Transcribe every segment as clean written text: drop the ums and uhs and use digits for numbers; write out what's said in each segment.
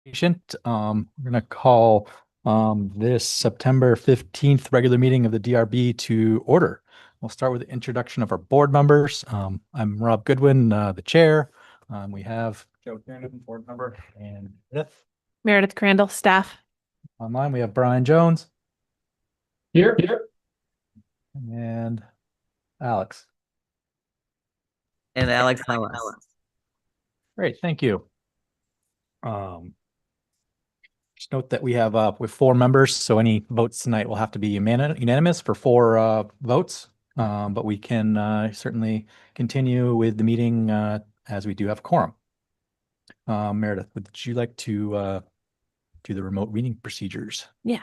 patient. We're going to call this September 15th regular meeting of the DRB to order. We'll start with the introduction of our board members. I'm Rob Goodwin, the chair. We have Joe Kiernan, board member, and Meredith Crandall, staff. Online, we have Brian Jones. Here. And Alex. And Alex Hellas. Great, thank you. Just note that we have with 4 members, so any votes tonight will have to be unanimous for 4 votes. But we can certainly continue with the meeting as we do have a quorum. Meredith, would you like to do the remote meeting procedures? Yeah.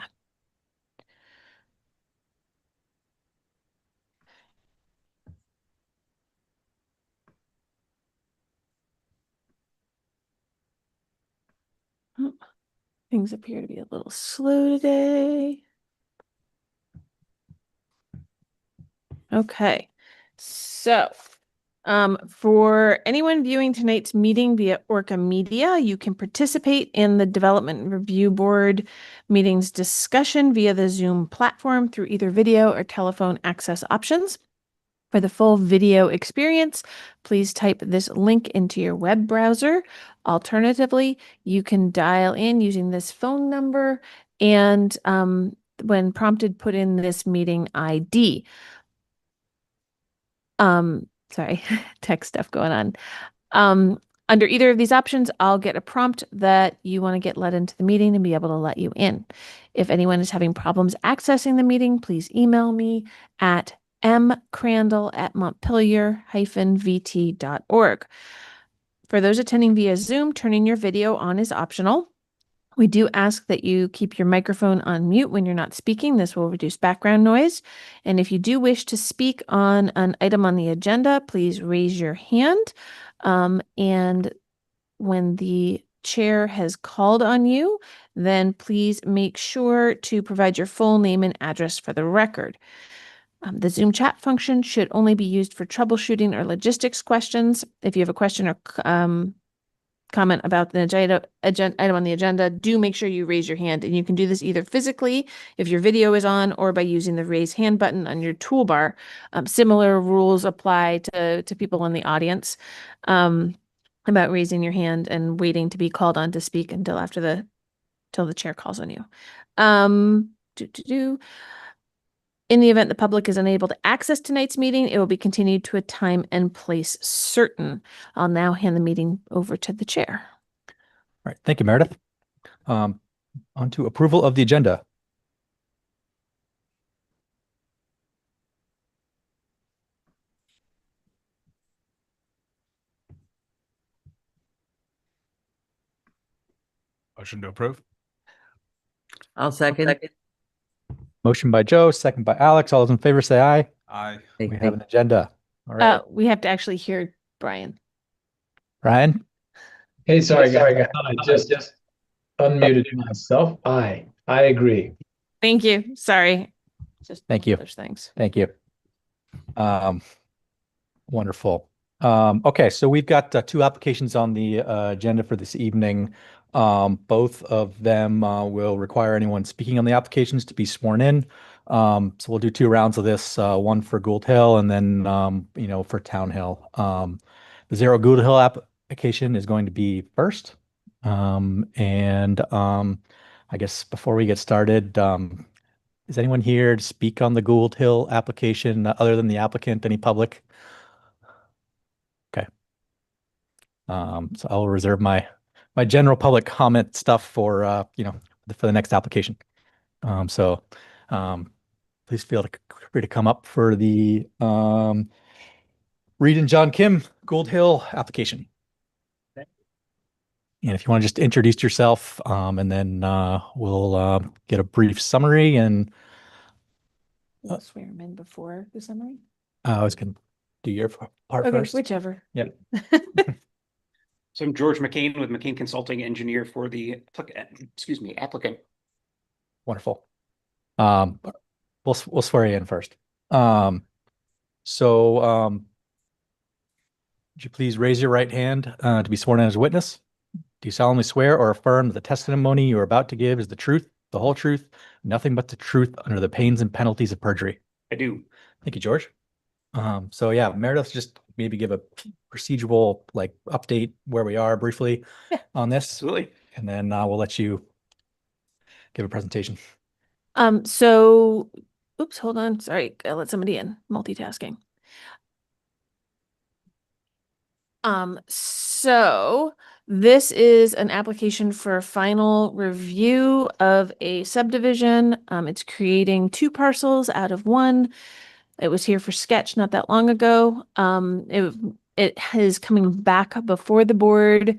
Things appear to be a little slow today. Okay, so for anyone viewing tonight's meeting via ORCA Media, you can participate in the Development Review Board meetings discussion via the Zoom platform through either video or telephone access options. For the full video experience, please type this link into your web browser. Alternatively, you can dial in using this phone number and when prompted, put in this meeting ID. Sorry, tech stuff going on. Under either of these options, I'll get a prompt that you want to get let into the meeting and be able to let you in. If anyone is having problems accessing the meeting, please email me at mcrandall@montpelier-vt.org. For those attending via Zoom, turning your video on is optional. We do ask that you keep your microphone on mute when you're not speaking. This will reduce background noise. And if you do wish to speak on an item on the agenda, please raise your hand. And when the chair has called on you, then please make sure to provide your full name and address for the record. The Zoom chat function should only be used for troubleshooting or logistics questions. If you have a question or comment about the item on the agenda, do make sure you raise your hand. And you can do this either physically if your video is on or by using the raise hand button on your toolbar. Similar rules apply to people in the audience about raising your hand and waiting to be called on to speak until the chair calls on you. In the event the public is unable to access tonight's meeting, it will be continued to a time and place certain. I'll now hand the meeting over to the chair. All right, thank you, Meredith. On to approval of the agenda. Motion to approve. I'll second. Motion by Joe, second by Alex. All those in favor say aye. Aye. We have an agenda. All right. We have to actually hear Brian. Brian? Hey, sorry guys. I just unmuted myself. I agree. Thank you. Sorry. Just Thank you. Those things. Thank you. Wonderful. Okay, so we've got 2 applications on the agenda for this evening. Both of them will require anyone speaking on the applications to be sworn in. So we'll do 2 rounds of this, one for Gould Hill and then, for Town Hill. The Zero Gould Hill application is going to be first. I guess before we get started, is anyone here to speak on the Gould Hill application other than the applicant? Any public? Okay. So I'll reserve my general public comment stuff for for the next application. Please feel free to come up for the Reed and John Kim Gould Hill application. And if you want to just introduce yourself, and then we'll get a brief summary and swear him in before the summary. I was going to do your part first. Whichever. Yep. So I'm George McCain with McCain Consulting Engineer for the applicant. Wonderful. We'll swear you in first. Would you please raise your right hand to be sworn in as a witness? Do Do you solemnly swear or affirm that the testimony you are about to give is the truth, the whole truth, nothing but the truth under the pains and penalties of perjury? I do. Thank you, George. So yeah, Meredith, just maybe give a procedural like update where we are briefly on this, Absolutely. and then we'll let you give a presentation. So, oops, hold on. Sorry, gotta let somebody in. Multitasking. So this is an application for final review of a subdivision. It's creating 2 parcels out of 1. It was here for sketch not that long ago. It is coming back before the board,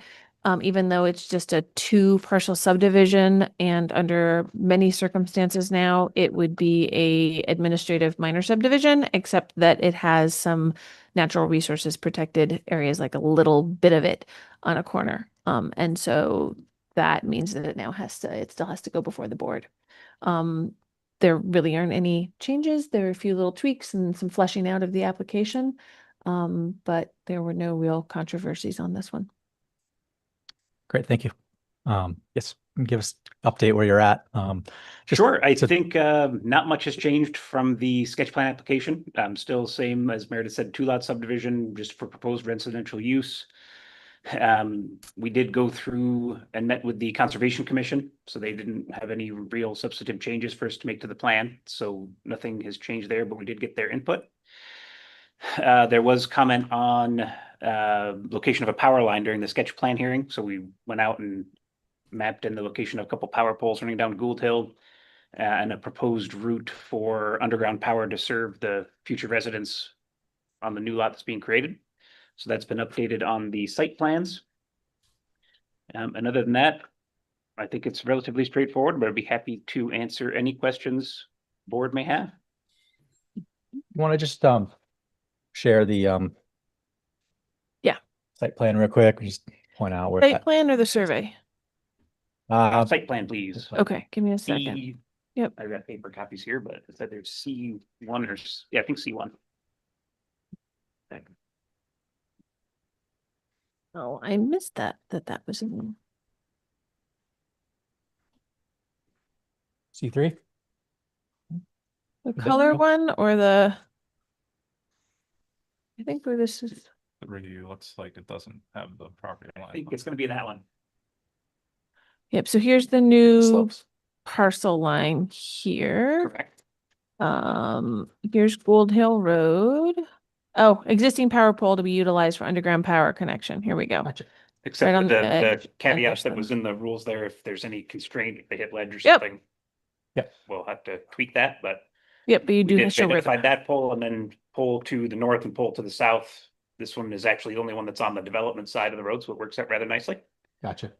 even though it's just a 2 parcel subdivision, and under many circumstances now, it would be a administrative minor subdivision, except that it has some natural resources protected areas, like a little bit of it on a corner. And so that means that it still has to go before the board. There really aren't any changes. There are a few little tweaks and some fleshing out of the application. But there were no real controversies on this one. Great, thank you. Yes, give us update where you're at. Sure. I think not much has changed from the sketch plan application. Still same as Meredith said, 2-lot subdivision just for proposed residential use. We did go through and met with the Conservation Commission, so they didn't have any real substantive changes for us to make to the plan. So nothing has changed there, but we did get their input. There was comment on location of a power line during the sketch plan hearing. So we went out and mapped in the location of a couple power poles running down Gould Hill and a proposed route for underground power to serve the future residents on the new lot that's being created. So that's been updated on the site plans. And other than that, I think it's relatively straightforward, but I'd be happy to answer any questions board may have. You want to just share the Yeah. site plan real quick? Just point out where Site plan or the survey? Site plan, please. Okay, give me a second. C, Yep. I've got paper copies here, but it said there's C1 or, yeah, I think C1. Oh, I missed that was in. C3. The that color no? one or the? I think where this is. The review looks like it doesn't have the property line. I think it's going to be that one. Yep. So here's the new Slopes. parcel line here. Correct. Here's Gould Hill Road. Oh, existing power pole to be utilized for underground power connection. Here we go. Gotcha. Except Right on for the the edge caveat of that them. was in the rules there, if there's any constraint, if they hit ledge or Yep. something. Yep. We'll have to tweak that, but Yep, but you we do did show where identify the. that pole and then pole to the north and pole to the south. This one is actually the only one that's on the development side of the road, so it works out rather nicely. Gotcha.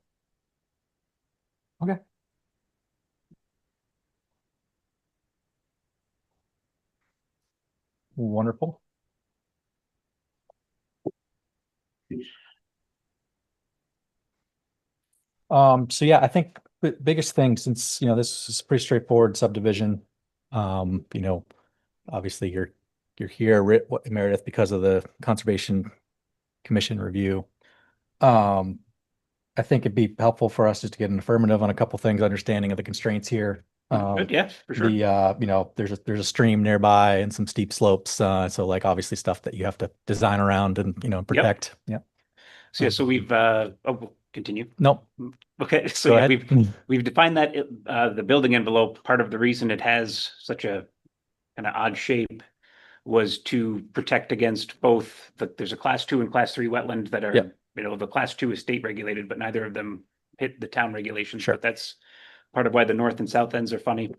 Okay. Wonderful. So yeah, I think the biggest thing, since this is pretty straightforward subdivision, obviously you're here, Meredith, because of the Conservation Commission review. I think it'd be helpful for us just to get an affirmative on a couple things, understanding of the constraints here. Good, yeah, for sure. There's a stream nearby and some steep slopes. So like obviously stuff that you have to design around and protect. Yep. So yeah, so we've continue. Nope. Okay, so Go yeah, ahead. we've defined that the building envelope, part of the reason it has such a kind of odd shape was to protect against both there's a class 2 and class 3 wetland that are, Yep. The class 2 is state regulated, but neither of them hit the town regulations. Sure. But that's part of why the north and south ends are funny.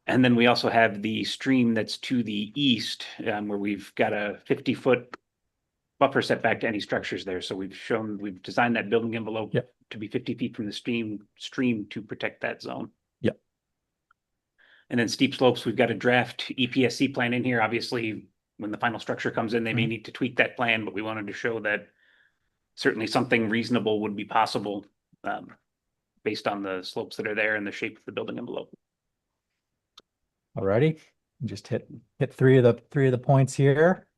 And then we also have the stream that's to the east, where we've got a 50-foot buffer setback to any structures there. So we've designed that building envelope Yep. to be 50 feet from the stream to protect that zone. Yep. And then steep slopes, we've got a draft EPSC plan in here. Obviously, when the final structure comes in, they may need to tweak that plan, but we wanted to show that certainly something reasonable would be possible based on the slopes that are there and the shape of the building envelope. Alrighty. Just hit three of the points here.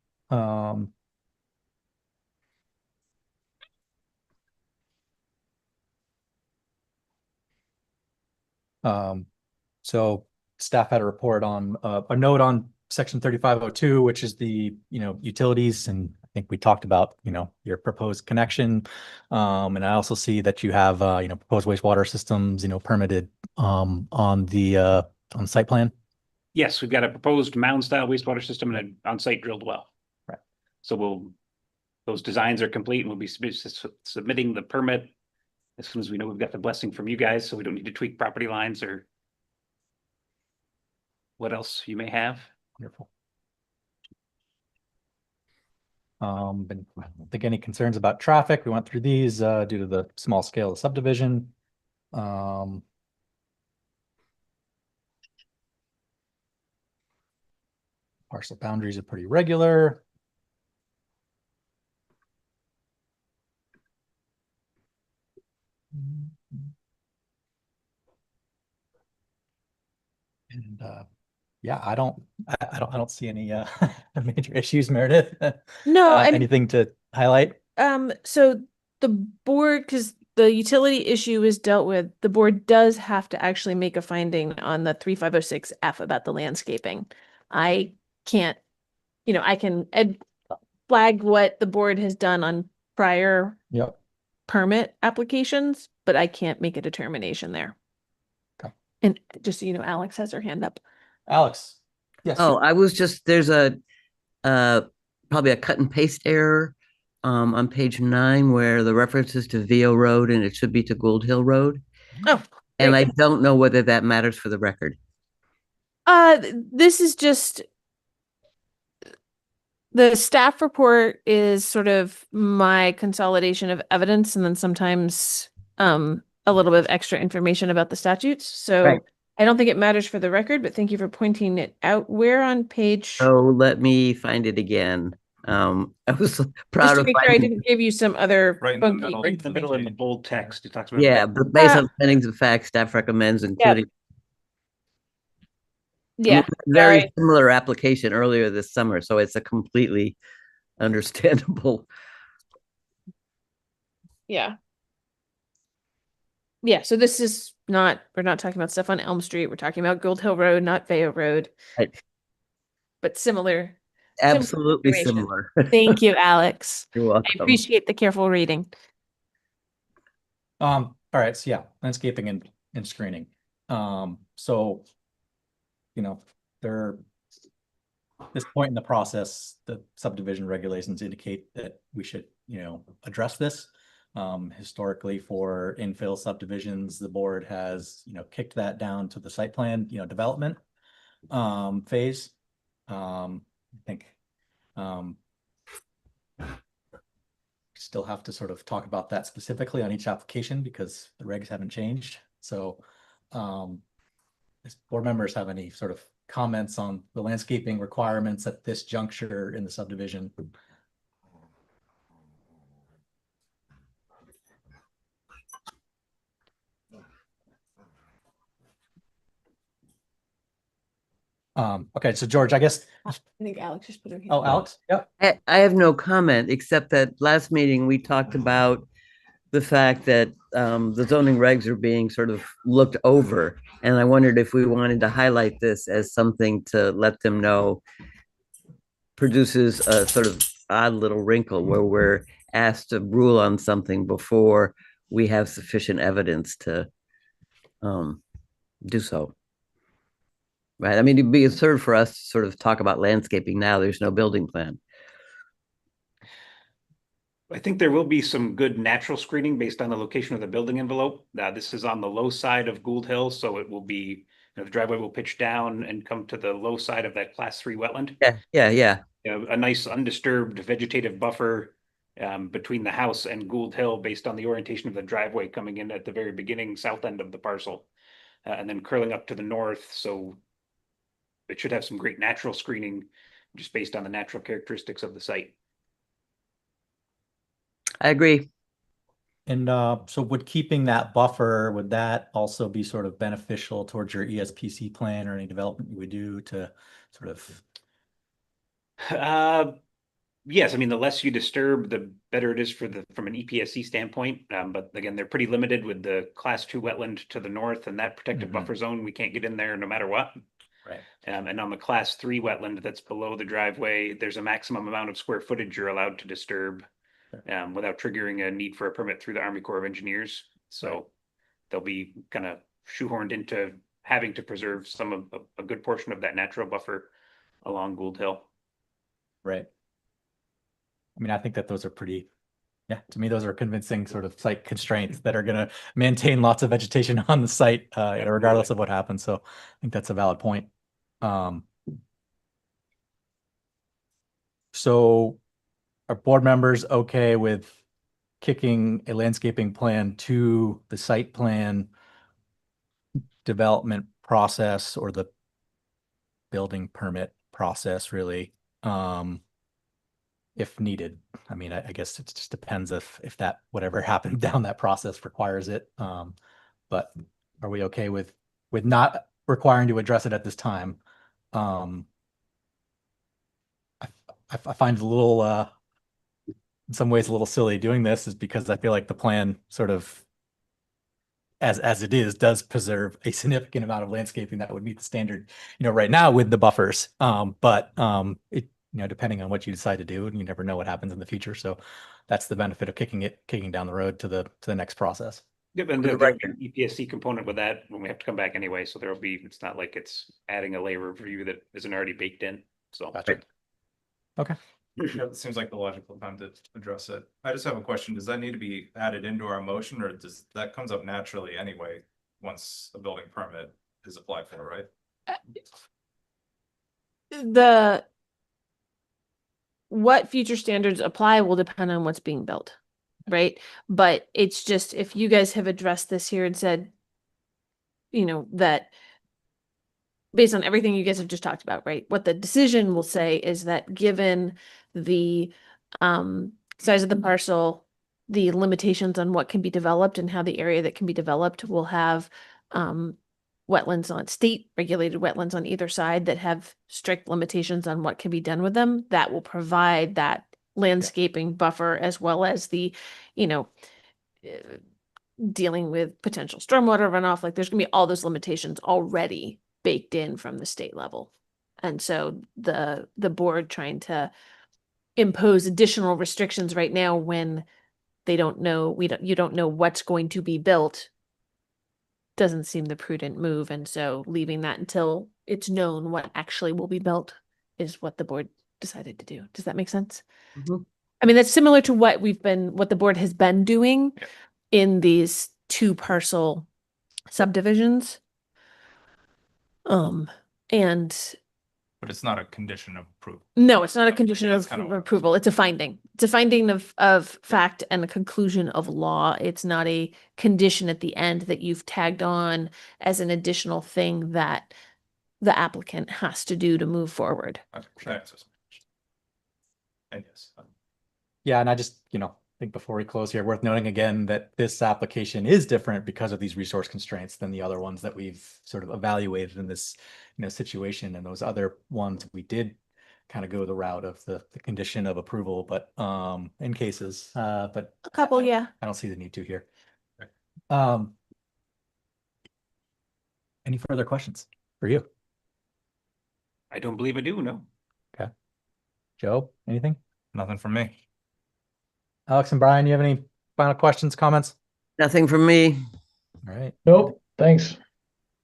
So staff had a report on a note on section 3502, which is the, utilities. And I think we talked about, your proposed connection. And I also see that you have, proposed wastewater systems, permitted on the site plan. Yes, we've got a proposed mound-style wastewater system and an on-site drilled well. Right. So those designs are complete and we'll be submitting the permit as soon as we know we've got the blessing from you guys, so we don't need to tweak property lines or what else you may have. Wonderful. But I don't think any concerns about traffic. We went through these due to the small scale of subdivision. Parcel boundaries are pretty regular. And yeah, I don't see any major issues, Meredith. No, Anything to highlight? So the board, because the utility issue is dealt with, the board does have to actually make a finding on the 3506F about the landscaping. I can't, I can flag what the board has done on prior Yep. permit applications, but I can't make a determination there. Okay. And just so you know, Alex has her hand up. Alex. Yes. Oh, there's probably a cut and paste error on page 9 where the reference is to VO Road and it should be to Gould Hill Road. Oh, And I don't know whether that matters for the record. this is just the staff report is sort of my consolidation of evidence and then sometimes a little bit of extra information about the statutes. So Right. I don't think it matters for the record, but thank you for pointing it out. Where on page? So let me find it again. I was proud Just to of make sure I finding, didn't give you some other Right in the funky middle. Right in the middle in the information. bold text, it talks about. yeah, but based on findings of fact, staff recommends including I mean, Yeah, very sorry. similar application earlier this summer, so it's a completely understandable. Yeah. Yeah, so this is not, we're not talking about stuff on Elm Street. We're talking about Gold Hill Road, not Veo Road. Right. But similar. Absolutely information. similar. Thank you, Alex. You're I welcome. appreciate the careful reading. All right. So yeah, landscaping and screening. So, this point in the process, the subdivision regulations indicate that we should, address this. Historically for infill subdivisions, the board has, kicked that down to the site plan, development phase. I think still have to sort of talk about that specifically on each application because the regs haven't changed. So does board members have any sort of comments on the landscaping requirements at this juncture in the subdivision? Okay, so George, I guess. I think Alex just put her hand Oh, up. Alex, yep. I have no comment, except that last meeting we talked about the fact that the zoning regs are being sort of looked over. And I wondered if we wanted to highlight this as something to let them know produces a sort of odd little wrinkle where we're asked to rule on something before we have sufficient evidence to do so. Right. I mean, it'd be absurd for us to sort of talk about landscaping now. There's no building plan. I think there will be some good natural screening based on the location of the building envelope. This is on the low side of Gould Hill, so it will be, the driveway will pitch down and come to the low side of that class 3 wetland. Yeah. A nice undisturbed vegetative buffer between the house and Gould Hill based on the orientation of the driveway coming in at the very beginning south end of the parcel and then curling up to the north. So it should have some great natural screening just based on the natural characteristics of the site. I agree. And so would keeping that buffer, would that also be sort of beneficial towards your ESPC plan or any development you would do to sort of? Yes, I mean, the less you disturb, the better it is from an EPSC standpoint. But again, they're pretty limited with the class 2 wetland to the north and that protective buffer zone. We can't get in there no matter what. Right. And on the class 3 wetland that's below the driveway, there's a maximum amount of square footage you're allowed to disturb without triggering a need for a permit through the Army Corps of Engineers. So they'll be kind of shoehorned into having to preserve some of a good portion of that natural buffer along Gould Hill. Right. I mean, I think that those are pretty, yeah, to me, those are convincing sort of site constraints that are going to maintain lots of vegetation on the site, regardless of what happens. So I think that's a valid point. So are board members okay with kicking a landscaping plan to the site plan development process or the building permit process, really, if needed? I mean, I guess it just depends if that whatever happened down that process requires it. But are we okay with not requiring to address it at this time? I find it a little in some ways a little silly doing this, is because I feel like the plan sort of as it is does preserve a significant amount of landscaping that would meet the standard, right now with the buffers. But it, depending on what you decide to do, and you never know what happens in the future. So that's the benefit of kicking down the road to the next process. Yep, and there'll be an EPSC component with that when we have to come back anyway. So there'll be, it's not like it's adding a layer of review that isn't already baked in. So Gotcha. Okay. Yeah, it seems like the logical time to address it. I just have a question. Does that need to be added into our motion, or does that comes up naturally anyway once a building permit is applied for, right? What future standards apply will depend on what's being built, right? But it's just, if you guys have addressed this here and said, that based on everything you guys have just talked about, right? What the decision will say is that given the size of the parcel, the limitations on what can be developed and how the area that can be developed will have wetlands on state regulated wetlands on either side that have strict limitations on what can be done with them, that will provide that landscaping buffer, as well as the, dealing with potential stormwater runoff. Like, there's gonna be all those limitations already baked in from the state level. And so the board trying to impose additional restrictions right now when they don't know, you don't know what's going to be built, doesn't seem the prudent move. And so leaving that until it's known what actually will be built is what the board decided to do. Does that make sense? Mhm. I mean, that's similar to what the board has been doing in these 2 parcel subdivisions. But it's not a condition of approval. No, it's not a condition That's of kind of what- approval. It's a finding. It's a finding of fact and a conclusion of law. It's not a condition at the end that you've tagged on as an additional thing that the applicant has to do to move forward. Thanks. And yes. Yeah, and I just, think before we close here, worth noting again that this application is different because of these resource constraints than the other ones that we've sort of evaluated in this, situation. And those other ones, we did kind of go the route of the condition of approval, but in cases, but A couple, yeah. I don't see the need to here. Right. Any further questions for you? I don't believe I do, no. Okay. Joe, anything? Nothing from me. Alex and Brian, you have any final questions, comments? Nothing from me. All right. Nope, thanks.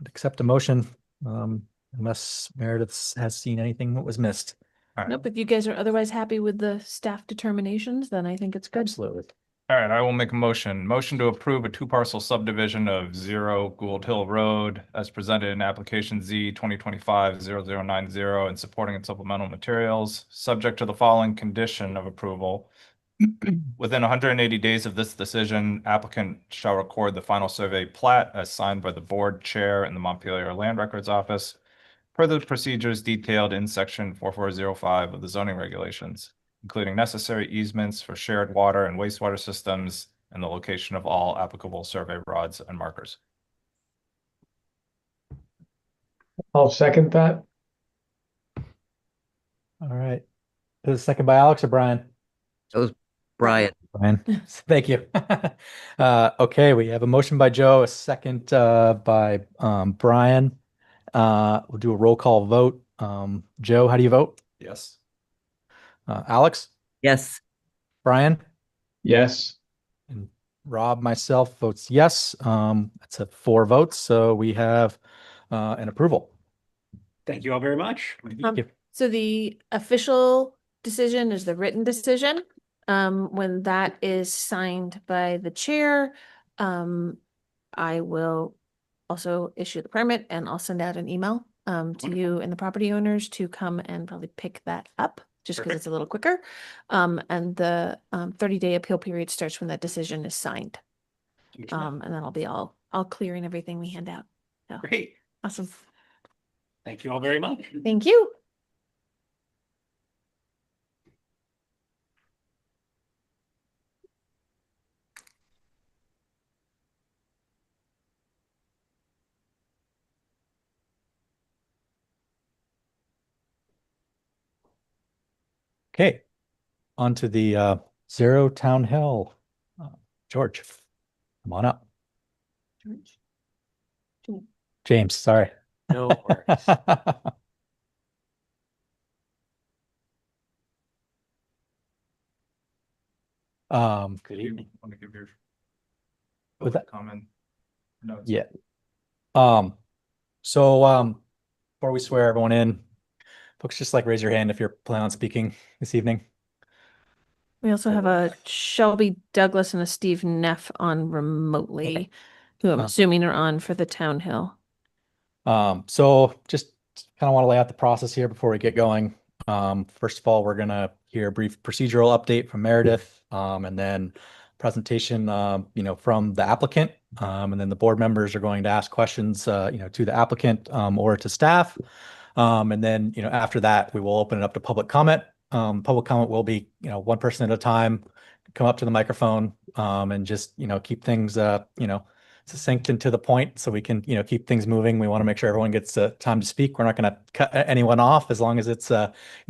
Accept a motion, unless Meredith has seen anything that was missed. All right. Nope, if you guys are otherwise happy with the staff determinations, then I think it's good. Absolutely. All right, I will make a motion. Motion to approve a 2-parcel subdivision of 0 Gould Hill Road as presented in application Z 2025-0090 and supporting and supplemental materials, subject to the following condition of approval. Within 180 days of this decision, applicant shall record the final survey plat as signed by the board chair in the Montpelier Land Records Office, per the procedures detailed in section 4405 of the zoning regulations, including necessary easements for shared water and wastewater systems and the location of all applicable survey rods and markers. I'll second that. All right. Is it second by Alex or Brian? That was Brian. Brian. Thank you. Okay, we have a motion by Joe, a second by Brian. We'll do a roll call vote. Joe, how do you vote? Yes. Alex, Yes. Brian, Yes. and Rob, myself votes yes. That's a 4 votes, so we have an approval. Thank you all very much. Thank you. So the official decision is the written decision. When that is signed by the chair, I will also issue the permit and I'll send out an email to you and the property owners to come and probably pick that up, just because it's a little quicker. And the 30-day appeal period starts when that decision is signed. And then I'll be all clearing everything we hand out. So, Great. awesome. Thank you all very much. Thank you. Okay, on to the Zero Town Hill. George, come on up. George. James, sorry. No worries. Good evening. Want to give your Was that- comment? No. Yeah. So before we swear everyone in, folks, just like raise your hand if you're planning on speaking this evening. We also have a Shelby Douglas and a Steve Neff on remotely, who I'm assuming are on for the Town Hill. So just kind of want to lay out the process here before we get going. First of all, we're gonna hear a brief procedural update from Meredith, and then presentation, from the applicant. And then the board members are going to ask questions, to the applicant, or to staff. And then, after that, we will open it up to public comment. Public comment will be, one person at a time, come up to the microphone, and just, keep things, succinct and to the point so we can, keep things moving. We want to make sure everyone gets time to speak. We're not going to cut anyone off as long as it's,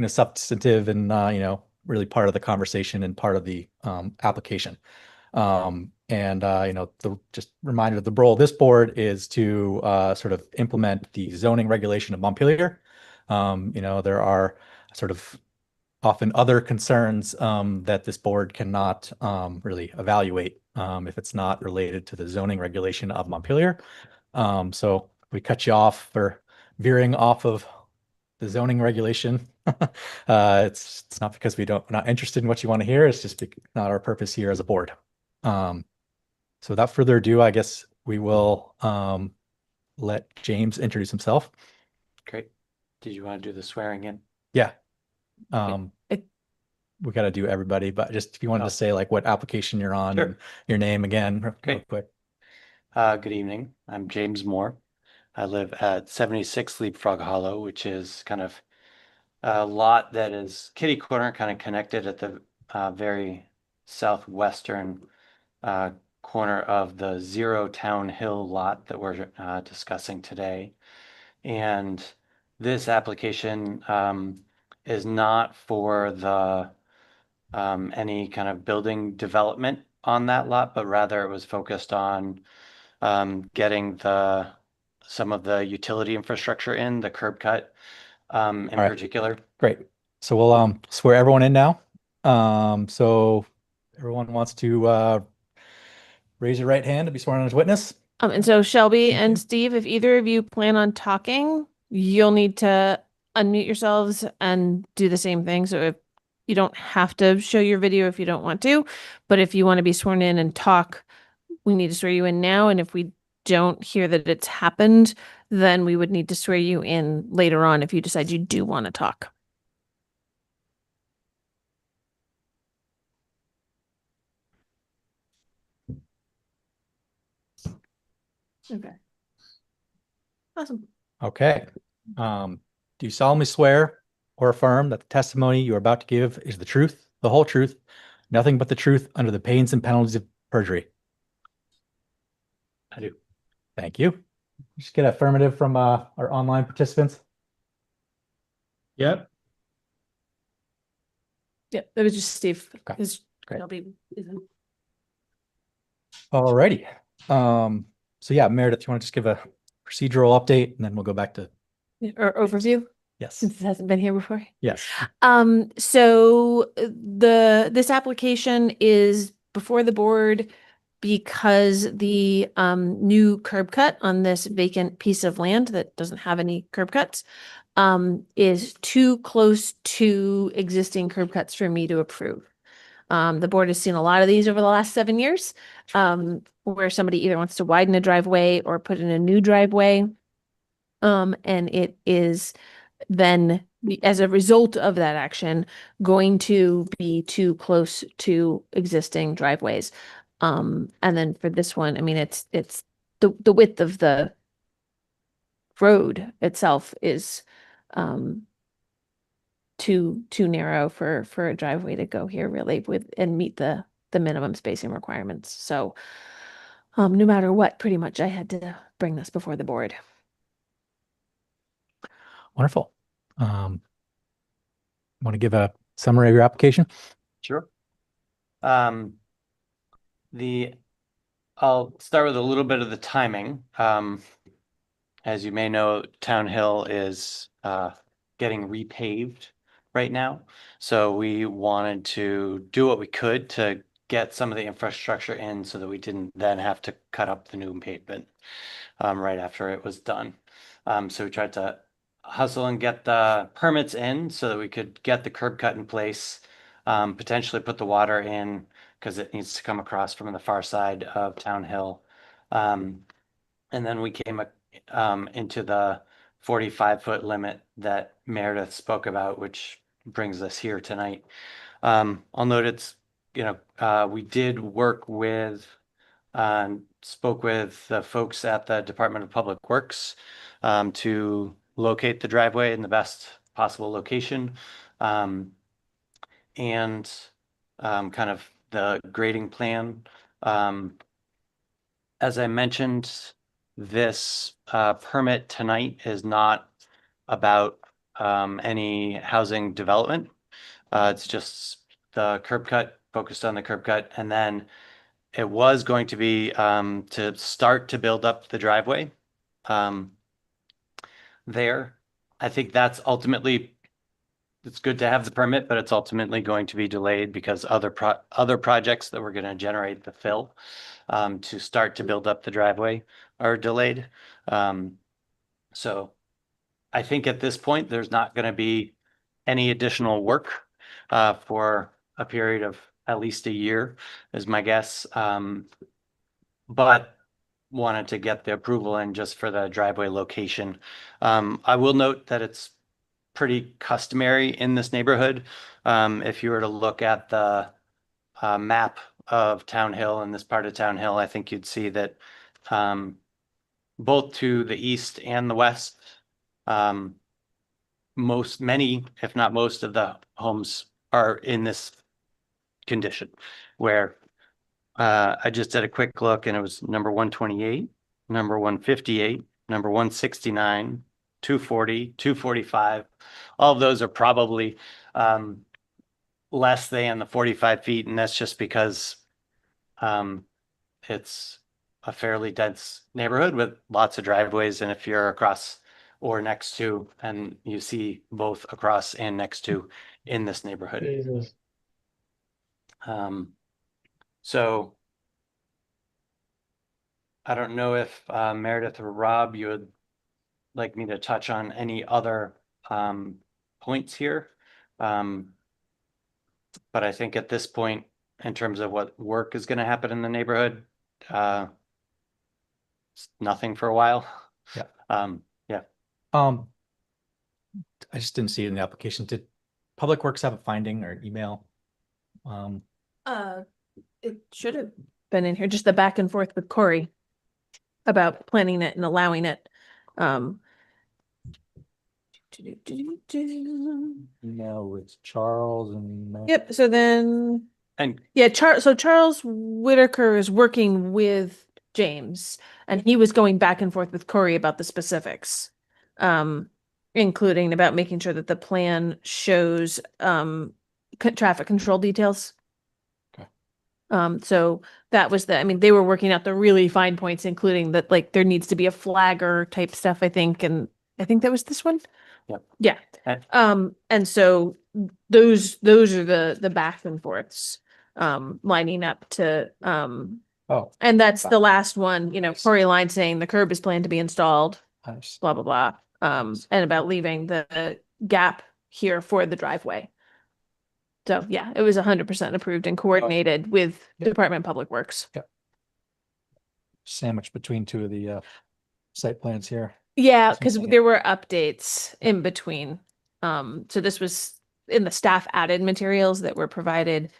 substantive and, really part of the conversation and part of the application. The just reminder of the role of this board is to sort of implement the zoning regulation of Montpelier. There are sort of often other concerns that this board cannot really evaluate if it's not related to the zoning regulation of Montpelier. So we cut you off for veering off of the zoning regulation. It's not because we're not interested in what you want to hear. It's just not our purpose here as a board. So without further ado, I guess we will let James introduce himself. Great. Did you want to do the swearing in? Yeah. It- We got to do everybody, but just if you wanted to say like what application you're on Sure. and your name again, real Okay. quick. Good evening. I'm James Moore. I live at 76 Leapfrog Hollow, which is kind of a lot that is kitty corner, kind of connected at the very southwestern corner of the Zero Town Hill lot that we're discussing today. And this application is not for the any kind of building development on that lot, but rather it was focused on getting some of the utility infrastructure in, the curb cut in All right. particular. Great. So we'll swear everyone in now. So everyone wants to raise your right hand to be sworn in as witness. And so Shelby Thank and you. Steve, if either of you plan on talking, you'll need to unmute yourselves and do the same thing. So if you don't have to show your video if you don't want to, but if you want to be sworn in and talk, we need to swear you in now. And if we don't hear that it's happened, then we would need to swear you in later on if you decide you do want to talk. Okay. Awesome. Okay. Do you solemnly swear or affirm that the testimony you are about to give is the truth, the whole truth, nothing but the truth under the pains and penalties of perjury? I do. Thank you. Just get affirmative from our online participants. Yep. Yeah, it was just Steve. Okay, His great. isn't. All righty. So yeah, Meredith, you want to just give a procedural update and then we'll go back to, Or overview, yes, since it hasn't been here before. yes. So this application is before the board because the new curb cut on this vacant piece of land that doesn't have any curb cuts is too close to existing curb cuts for me to approve. The board has seen a lot of these over the last 7 years, where somebody either wants to widen a driveway or put in a new driveway. And it is then, as a result of that action, going to be too close to existing driveways. And then for this one, I mean, it's the width of the road itself is too narrow for a driveway to go here really with and meet the minimum spacing requirements. So no matter what, pretty much I had to bring this before the board. Wonderful. Want to give a summary of your application? Sure. I'll start with a little bit of the timing. As you may know, Town Hill is getting repaved right now. So we wanted to do what we could to get some of the infrastructure in so that we didn't then have to cut up the new pavement right after it was done. So we tried to hustle and get the permits in so that we could get the curb cut in place, potentially put the water in because it needs to come across from the far side of Town Hill. And then we came into the 45-foot limit that Meredith spoke about, which brings us here tonight. I'll note it's, we did work with, spoke with the folks at the Department of Public Works to locate the driveway in the best possible location. And kind of the grading plan. As I mentioned, this permit tonight is not about any housing development. It's just the curb cut, focused on the curb cut. And then it was going to be to start to build up the driveway there. I think that's ultimately, it's good to have the permit, but it's ultimately going to be delayed because other projects that were going to generate the fill to start to build up the driveway are delayed. So I think at this point, there's not going to be any additional work for a period of at least a year is my guess. But wanted to get the approval in just for the driveway location. I will note that it's pretty customary in this neighborhood. If you were to look at the map of Town Hill and this part of Town Hill, I think you'd see that both to the east and the west, many, if not most of the homes are in this condition where I just did a quick look and it was number 128, number 158, number 169, 240, 245. All of those are probably less than the 45 feet. And that's just because it's a fairly dense neighborhood with lots of driveways. And if you're across or next to, and you see both across and next to in this neighborhood. Jesus. So I don't know if Meredith or Rob, you would like me to touch on any other points here. But I think at this point, in terms of what work is going to happen in the neighborhood, it's nothing for a while. Yeah. Yeah. I just didn't see it in the application. Did Public Works have a finding or email? It should have been in here, just the back and forth with Corey about planning it and allowing it. No, it's Charles and. Yep. So then, And yeah, Charles Whitaker is working with James, and he was going back and forth with Corey about the specifics, including about making sure that the plan shows traffic control details. Okay. So that was I mean, they were working out the really fine points, including that, like, there needs to be a flagger type stuff, I think. And I think that was this one. Yep. Yeah. And so those are the back and forths, lining up to, Oh, and that's the last one, Corey Line saying the curb is planned to be installed, nice. blah, blah, blah. And about leaving the gap here for the driveway. So yeah, it was 100% approved and coordinated with Yep. Department of Public Works. Sandwiched between two of the site plans here. Yeah, because there were updates in between. So this was in the staff added materials that were provided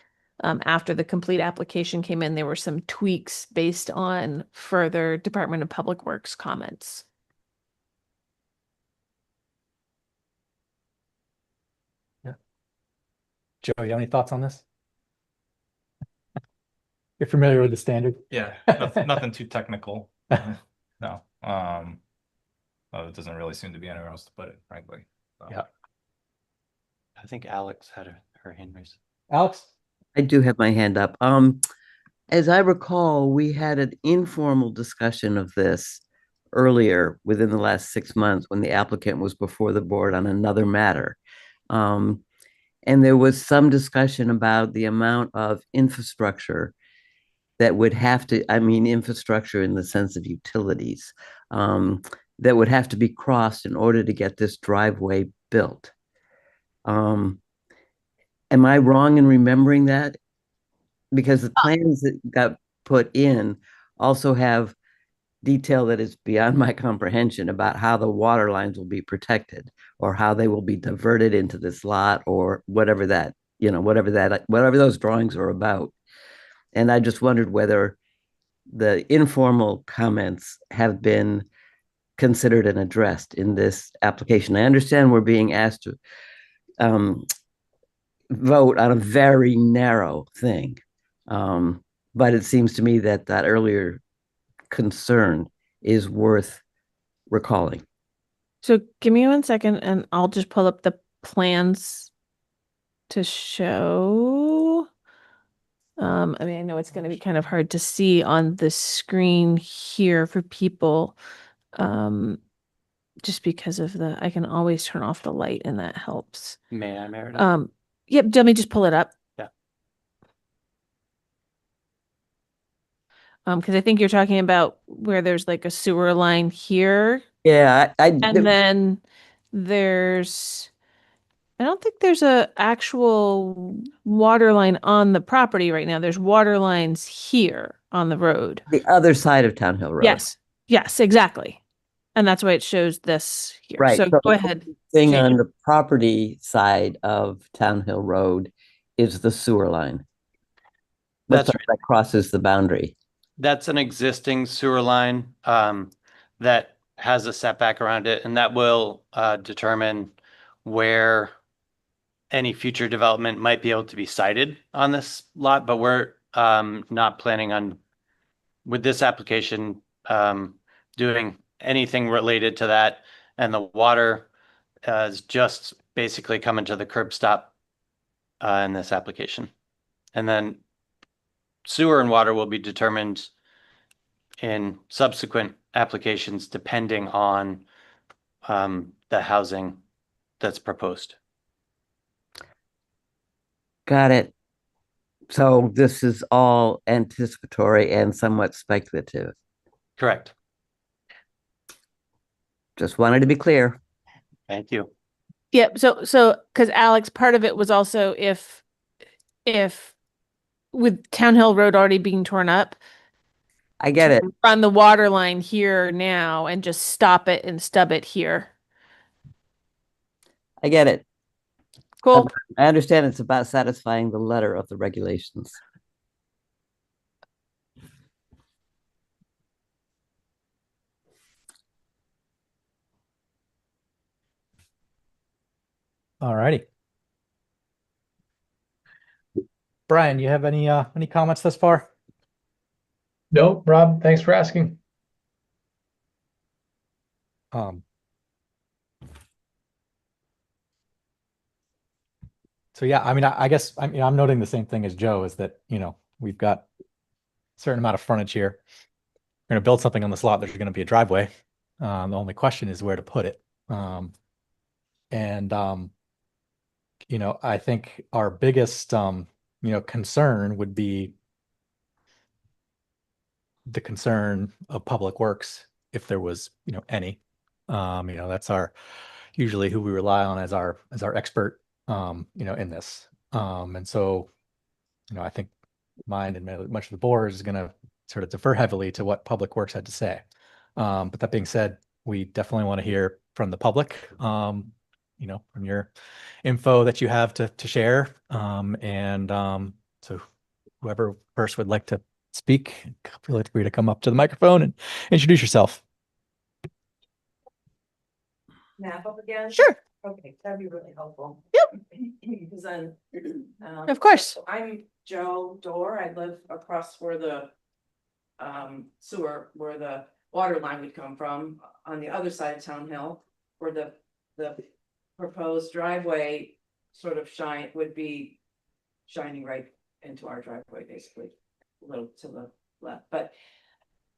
after the complete application came in. There were some tweaks based on further Department of Public Works comments. Joe, you have any thoughts on this? You're familiar with the standard? Yeah, nothing too technical. No. Well, it doesn't really seem to be anywhere else to put it, frankly. So. Yeah. I think Alex had her hand raised. Alex? I do have my hand up. As I recall, we had an informal discussion of this earlier within the last 6 months when the applicant was before the board on another matter. And there was some discussion about the amount of infrastructure that would have to, I mean, infrastructure in the sense of utilities, that would have to be crossed in order to get this driveway built. Am I wrong in remembering that? Because the plans that got put in also have detail that is beyond my comprehension about how the water lines will be protected or how they will be diverted into this lot or whatever that, whatever those drawings are about. And I just wondered whether the informal comments have been considered and addressed in this application. I understand we're being asked to vote on a very narrow thing. But it seems to me that earlier concern is worth recalling. So give me 1 second and I'll just pull up the plans to show. I mean, I know it's going to be kind of hard to see on the screen here for people, just because of I can always turn off the light and that helps. May I, Meredith? Yep, let me just pull it up. Yeah. Because I think you're talking about where there's like a sewer line here. Yeah, And then I don't think there's a actual water line on the property right now. There's water lines here on the road. the other side of Town Hill Road. Yes, exactly. And that's why it shows this here. Right. So go ahead. Thing change on it. the property side of Town Hill Road is the sewer line. That's That crosses the boundary. That's an existing sewer line that has a setback around it, and that will determine where any future development might be able to be sited on this lot. But we're not planning on, with this application, doing anything related to that. And the water is just basically coming to the curb stop in this application. And then sewer and water will be determined in subsequent applications depending on the housing that's proposed. Got it. So this is all anticipatory and somewhat speculative. Correct. Just wanted to be clear. Thank you. Yep. So because Alex, part of it was also if with Town Hill Road already being torn up, I get it. run the water line here now and just stop it and stub it here. I get it. Cool. I understand it's about satisfying the letter of the regulations. All righty. Brian, you have any comments thus far? No, Rob, thanks for asking. So So yeah, I mean, I guess I'm noting the same thing as Joe, is that, we've got a certain amount of frontage here. We're going to build something on this lot. There's going to be a driveway. The only question is where to put it. And I think our biggest concern would be the concern of Public Works, if there was, any. That's usually who we rely on as our expert, in this. And so, I think mine and much of the board is going to sort of defer heavily to what Public Works had to say. But that being said, we definitely want to hear from the public, from your info that you have to share. So whoever first would like to speak, feel free to come up to the microphone and introduce yourself. Map up again? Sure. Okay, that'd be really helpful. Yep. Because then. Of course. I'm Joe Dorr. I live across where the sewer, where the water line would come from, on the other side of Town Hill, where the proposed driveway sort of would be shining right into our driveway, basically, a little to the left. But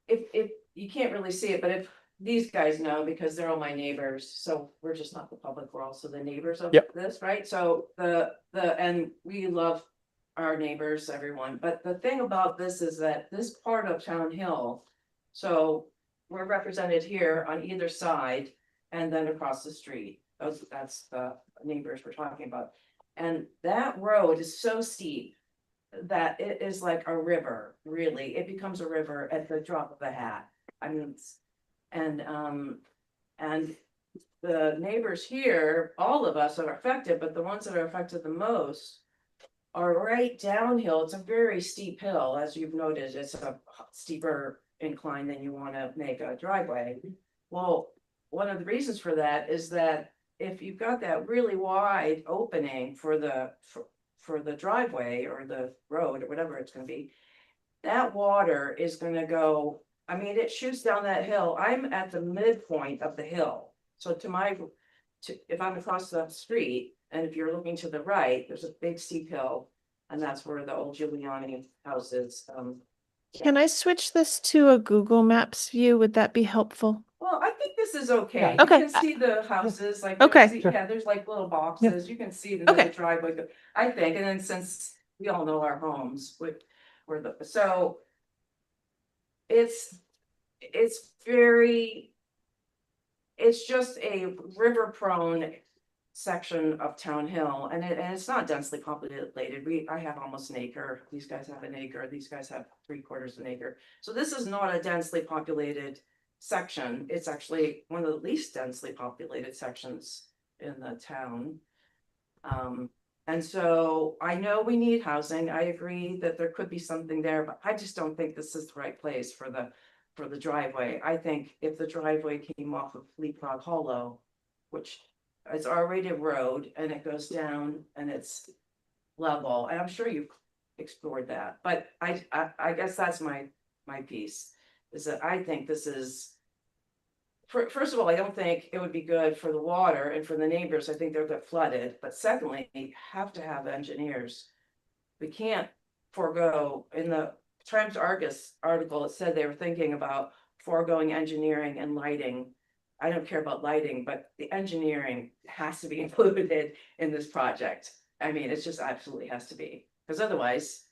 if you can't really see it, but if these guys know, because they're all my neighbors, so we're just not the public, we're also the neighbors of this, right? So and we love our neighbors, everyone, but the thing about this is that this part of Town Hill, so we're represented here on either side and then across the street. That's the neighbors we're talking about. And that road is so steep that it is like a river, really. It becomes a river at the drop of a hat. I mean, and the neighbors here, all of us are affected, but the ones that are affected the most are right downhill. It's a very steep hill, as you've noted. It's a steeper incline than you want to make a driveway. Well, one of the reasons for that is that if you've got that really wide opening for the driveway or the road or whatever it's going to be, that water is going to go. I mean, it shoots down that hill. I'm at the midpoint of the hill. So if I'm across the street, and if you're looking to the right, there's a big steep hill, and that's where the old Giuliani house is. Can I switch this to a Google Maps view? Would that be helpful? Well, I think this is okay. Yeah. You Okay. can see the houses, like, Okay. yeah, there's like little boxes. You can see the driveway, I think. And then since we all know our homes, so it's just a river prone section of Town Hill, and it's not densely populated. I have almost an acre. These guys have an acre. These guys have 3/4 of an acre. So this is not a densely populated section. It's actually one of the least densely populated sections in the town. And so I know we need housing. I agree that there could be something there, but I just don't think this is the right place for the driveway. I think if the driveway came off of Leapfrog Hollow, which is already a road, and it goes down and it's level, and I'm sure you've explored that, but I guess that's my piece, is that I think this is, first of all, I don't think it would be good for the water and for the neighbors. I think they'll get flooded, but secondly, you have to have engineers. We can't forego. In the Times Argus article, it said they were thinking about foregoing engineering and lighting. I don't care about lighting, but the engineering has to be included in this project. I mean, it just absolutely has to be, because otherwise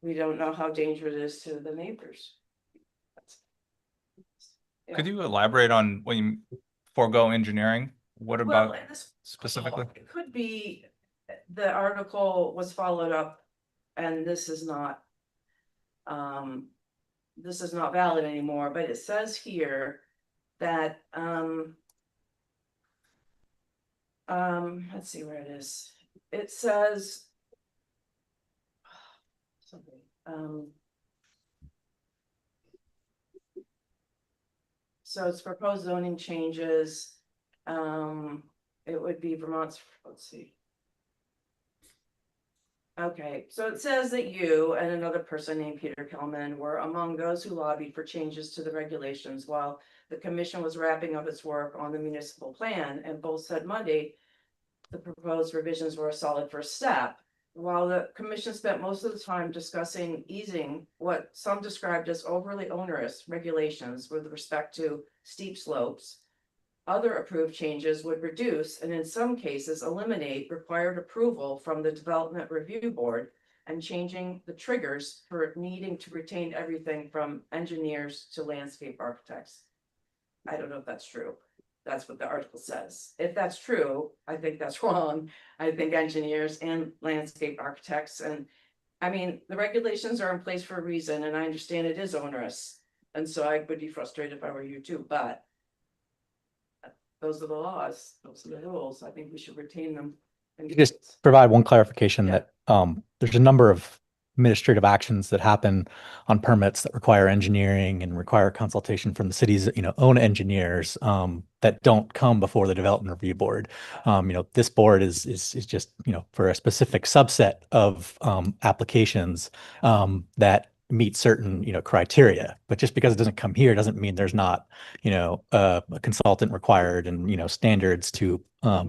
we don't know how dangerous it is to the neighbors. Could you elaborate on when you forego engineering? What about specifically? It could be the article was followed up, and this is not valid anymore, but it says here that let's see where it is. It says something. So it's proposed zoning changes. It would be Vermont's, let's see. Okay, so it says that you and another person named Peter Kelman were among those who lobbied for changes to the regulations while the commission was wrapping up its work on the municipal plan, and both said Monday the proposed revisions were a solid first step. While the commission spent most of the time discussing easing what some described as overly onerous regulations with respect to steep slopes, other approved changes would reduce and in some cases eliminate required approval from the Development Review Board and changing the triggers for needing to retain everything from engineers to landscape architects. I don't know if that's true. That's what the article says. If that's true, I think that's wrong. I think engineers and landscape architects and I mean, the regulations are in place for a reason and I understand it is onerous. And so I would be frustrated if I were you too, but those are the laws, those are the rules. I think we should retain them. And Just provide one clarification Yeah. that there's a number of administrative actions that happen on permits that require engineering and require consultation from the city's, own engineers that don't come before the Development Review Board. This board is just, for a specific subset of applications that meet certain, criteria. But just because it doesn't come here doesn't mean there's not, a consultant required and, standards to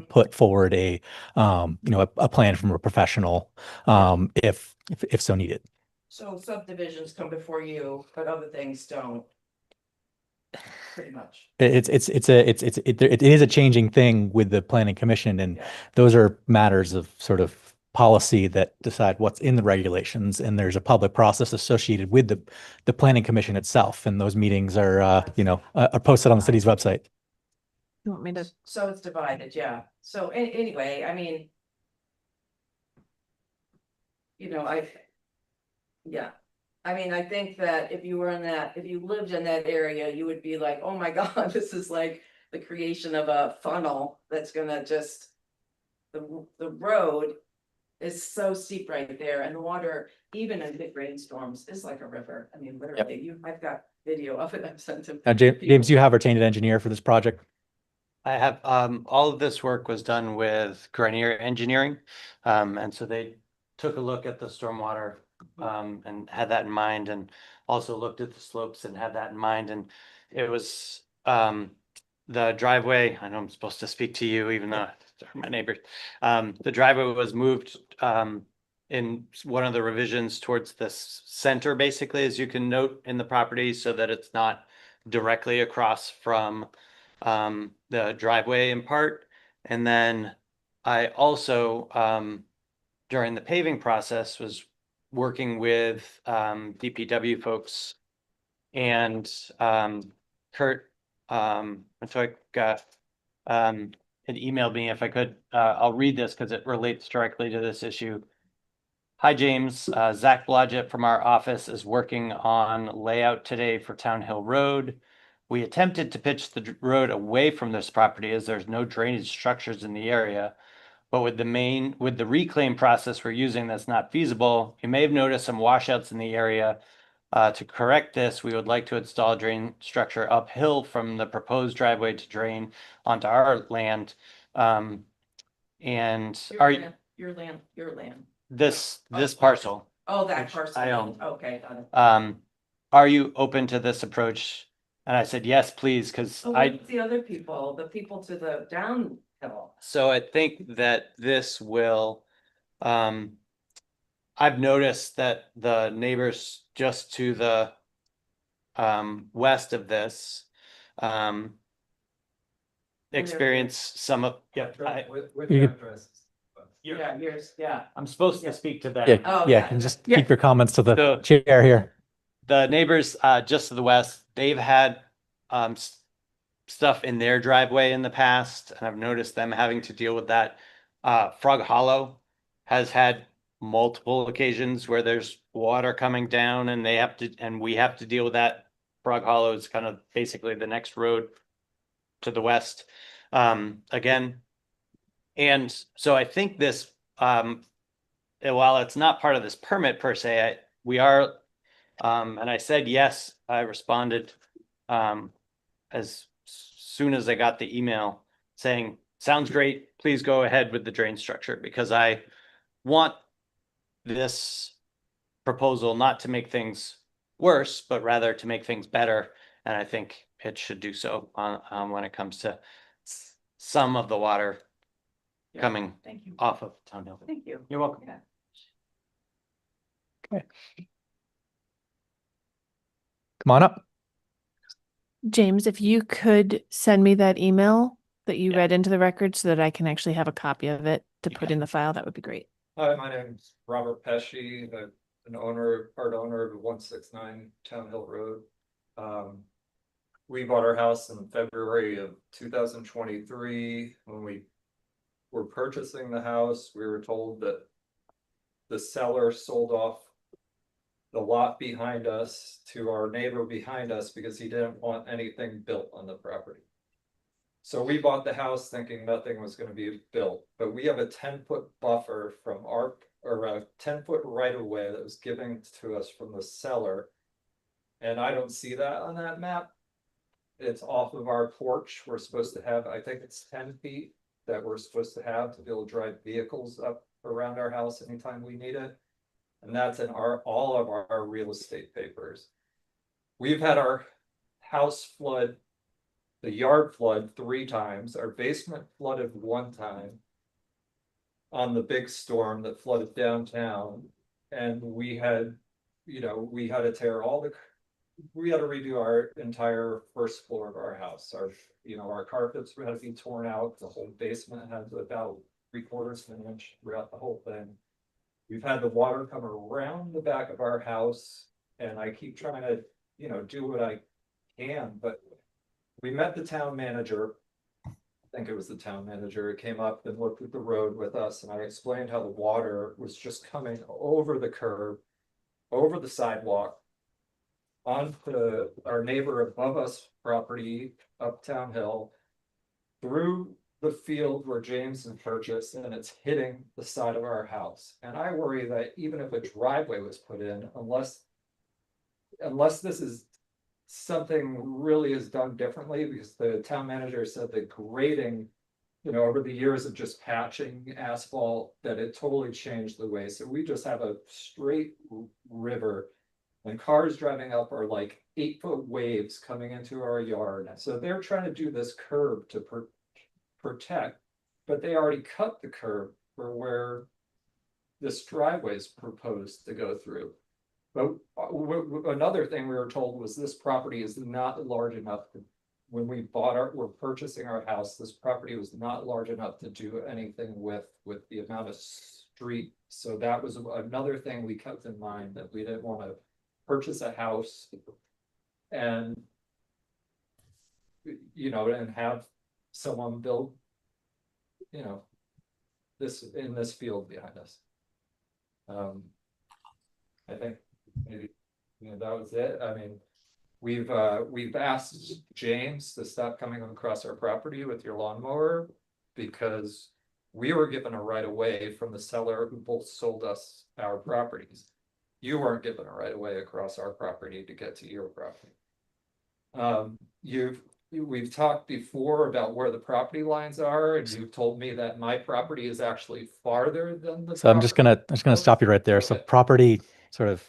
put forward a plan from a professional if so needed. so subdivisions come before you, but other things don't. Pretty much. It is a changing thing with the planning commission, and Yeah. those are matters of sort of policy that decide what's in the regulations, and there's a public process associated with the planning commission itself, and those meetings are are posted on the city's website. You want me to? So it's divided, yeah. So anyway, I mean. Yeah, I mean, I think that if you lived in that area, you would be like, oh my God, this is like the creation of a funnel that's gonna just. The road is so steep right there and the water, even in big rainstorms, is like a river. I mean, literally, I've got video of it. I've sent to. Now, James, you have retained an engineer for this project. I have, all of this work was done with Grenier Engineering. And so they took a look at the stormwater, and had that in mind, and also looked at the slopes and had that in mind. And it was, the driveway, I know I'm supposed to speak to you, even though they're my neighbors. The driveway was moved, in one of the revisions towards the center, basically, as you can note in the property, so that it's not directly across from the driveway in part. And then I also, during the paving process, was working with DPW folks and Kurt Matoik had emailed me if I could. I'll read this because it relates directly to this issue. Hi, James. Zach Blodgett from our office is working on layout today for Town Hill Road. We attempted to pitch the road away from this property as there's no drainage structures in the area. But with the reclaim process we're using, that's not feasible. You may have noticed some washouts in the area. To correct this, we would like to install a drain structure uphill from the proposed driveway to drain onto our land. And Your land. this parcel, Oh, that Which parcel. I own. Okay, got it. are you open to this approach? And I said, yes, please, because So what's the other people, the people to the downhill? So I think that this will, I've noticed that the neighbors just to the west of this experience some of, You Yeah, yours, yeah. I'm supposed to speak to them. Yeah, Oh, yeah, yeah. and just Yeah. keep your comments to the So- chair here. The neighbors just to the west, they've had stuff in their driveway in the past, and I've noticed them having to deal with that. Frog Hollow has had multiple occasions where there's water coming down and we have to deal with that. Frog Hollow is kind of basically the next road to the west, again. And so I think this, while it's not part of this permit per se, we are, and I said, yes, I responded, as soon as I got the email saying, sounds great, please go ahead with the drain structure, because I want this proposal not to make things worse, but rather to make things better. And I think it should do so when it comes to some of the water coming Thank you. off of Town Hill. Thank you. You're welcome. Yeah. Come on up. James, if you could send me that email that you Yeah. read into the record so that I can actually have a copy of it to You put got in the file, that would be great. Hi, my name's Robert Pesci, part owner of 169 Town Hill Road. We bought our house in February of 2023. When we were purchasing the house, we were told that the seller sold off the lot behind us to our neighbor behind us because he didn't want anything built on the property. So we bought the house thinking nothing was going to be built, but we have a 10-foot buffer from or a 10-foot right of way that was given to us from the seller. And I don't see that on that map. It's off of our porch. We're supposed to have, I think it's 10 feet that we're supposed to have to be able to drive vehicles up around our house anytime we need it. And that's in all of our real estate papers. We've had our house flood, the yard flood 3 times, our basement flooded 1 time on the big storm that flooded downtown. And we had to tear we had to redo our entire first floor of our house. Our carpets had to be torn out. The whole basement had about 3/4 of an inch throughout the whole thing. We've had the water come around the back of our house, and I keep trying to, do what I can, but we met the town manager. I think it was the town manager. It came up and looked at the road with us, and I explained how the water was just coming over the curb, over the sidewalk, onto our neighbor above us property uptown hill, through the field where James had purchased, and it's hitting the side of our house. And I worry that even if a driveway was put in, unless this is something really is done differently, because the town manager said the grading, over the years of just patching asphalt, that it totally changed the way. So we just have a straight river, and cars driving up are like 8-foot waves coming into our yard. So they're trying to do this curb to protect, but they already cut the curb for where this driveway is proposed to go through. But another thing we were told was this property is not large enough when we're purchasing our house, this property was not large enough to do anything with the amount of street. So that was another thing we kept in mind, that we didn't want to purchase a house and and have someone build this in this field behind us. I think maybe that was it. I mean, we've asked James to stop coming across our property with your lawnmower, because we were given a right of way from the seller who both sold us our properties. You weren't given a right of way across our property to get to your property. We've talked before about where the property lines are, and you've told me that my property is actually farther than the. So I'm just gonna stop you right there. So property sort of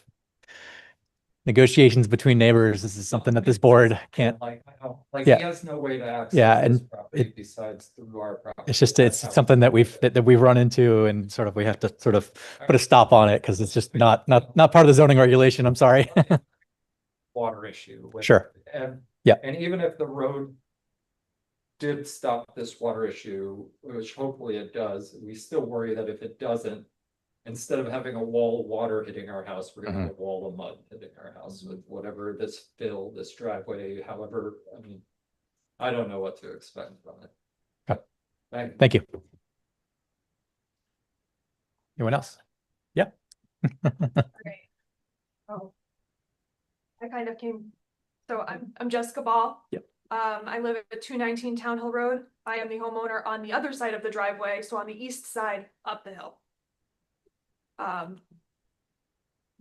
negotiations between neighbors. This is something that this board can't. He has no way to access this property besides through our property. It's something that we've run into, and sort of we have to sort of put a stop on it, because it's just not part of the zoning regulation. I'm sorry. Water issue. Sure. And yeah. And even if the road did stop this water issue, which hopefully it does, we still worry that if it doesn't, instead of having a wall of water hitting our house, we're gonna have a wall of mud hitting our house with whatever this driveway, however, I mean, I don't know what to expect from it. Okay. Thank you. Anyone else? Yeah. Okay. Oh, I kind of came. So I'm Jessica Ball. Yep. I live at 219 Town Hill Road. I am the homeowner on the other side of the driveway, so on the east side up the hill. And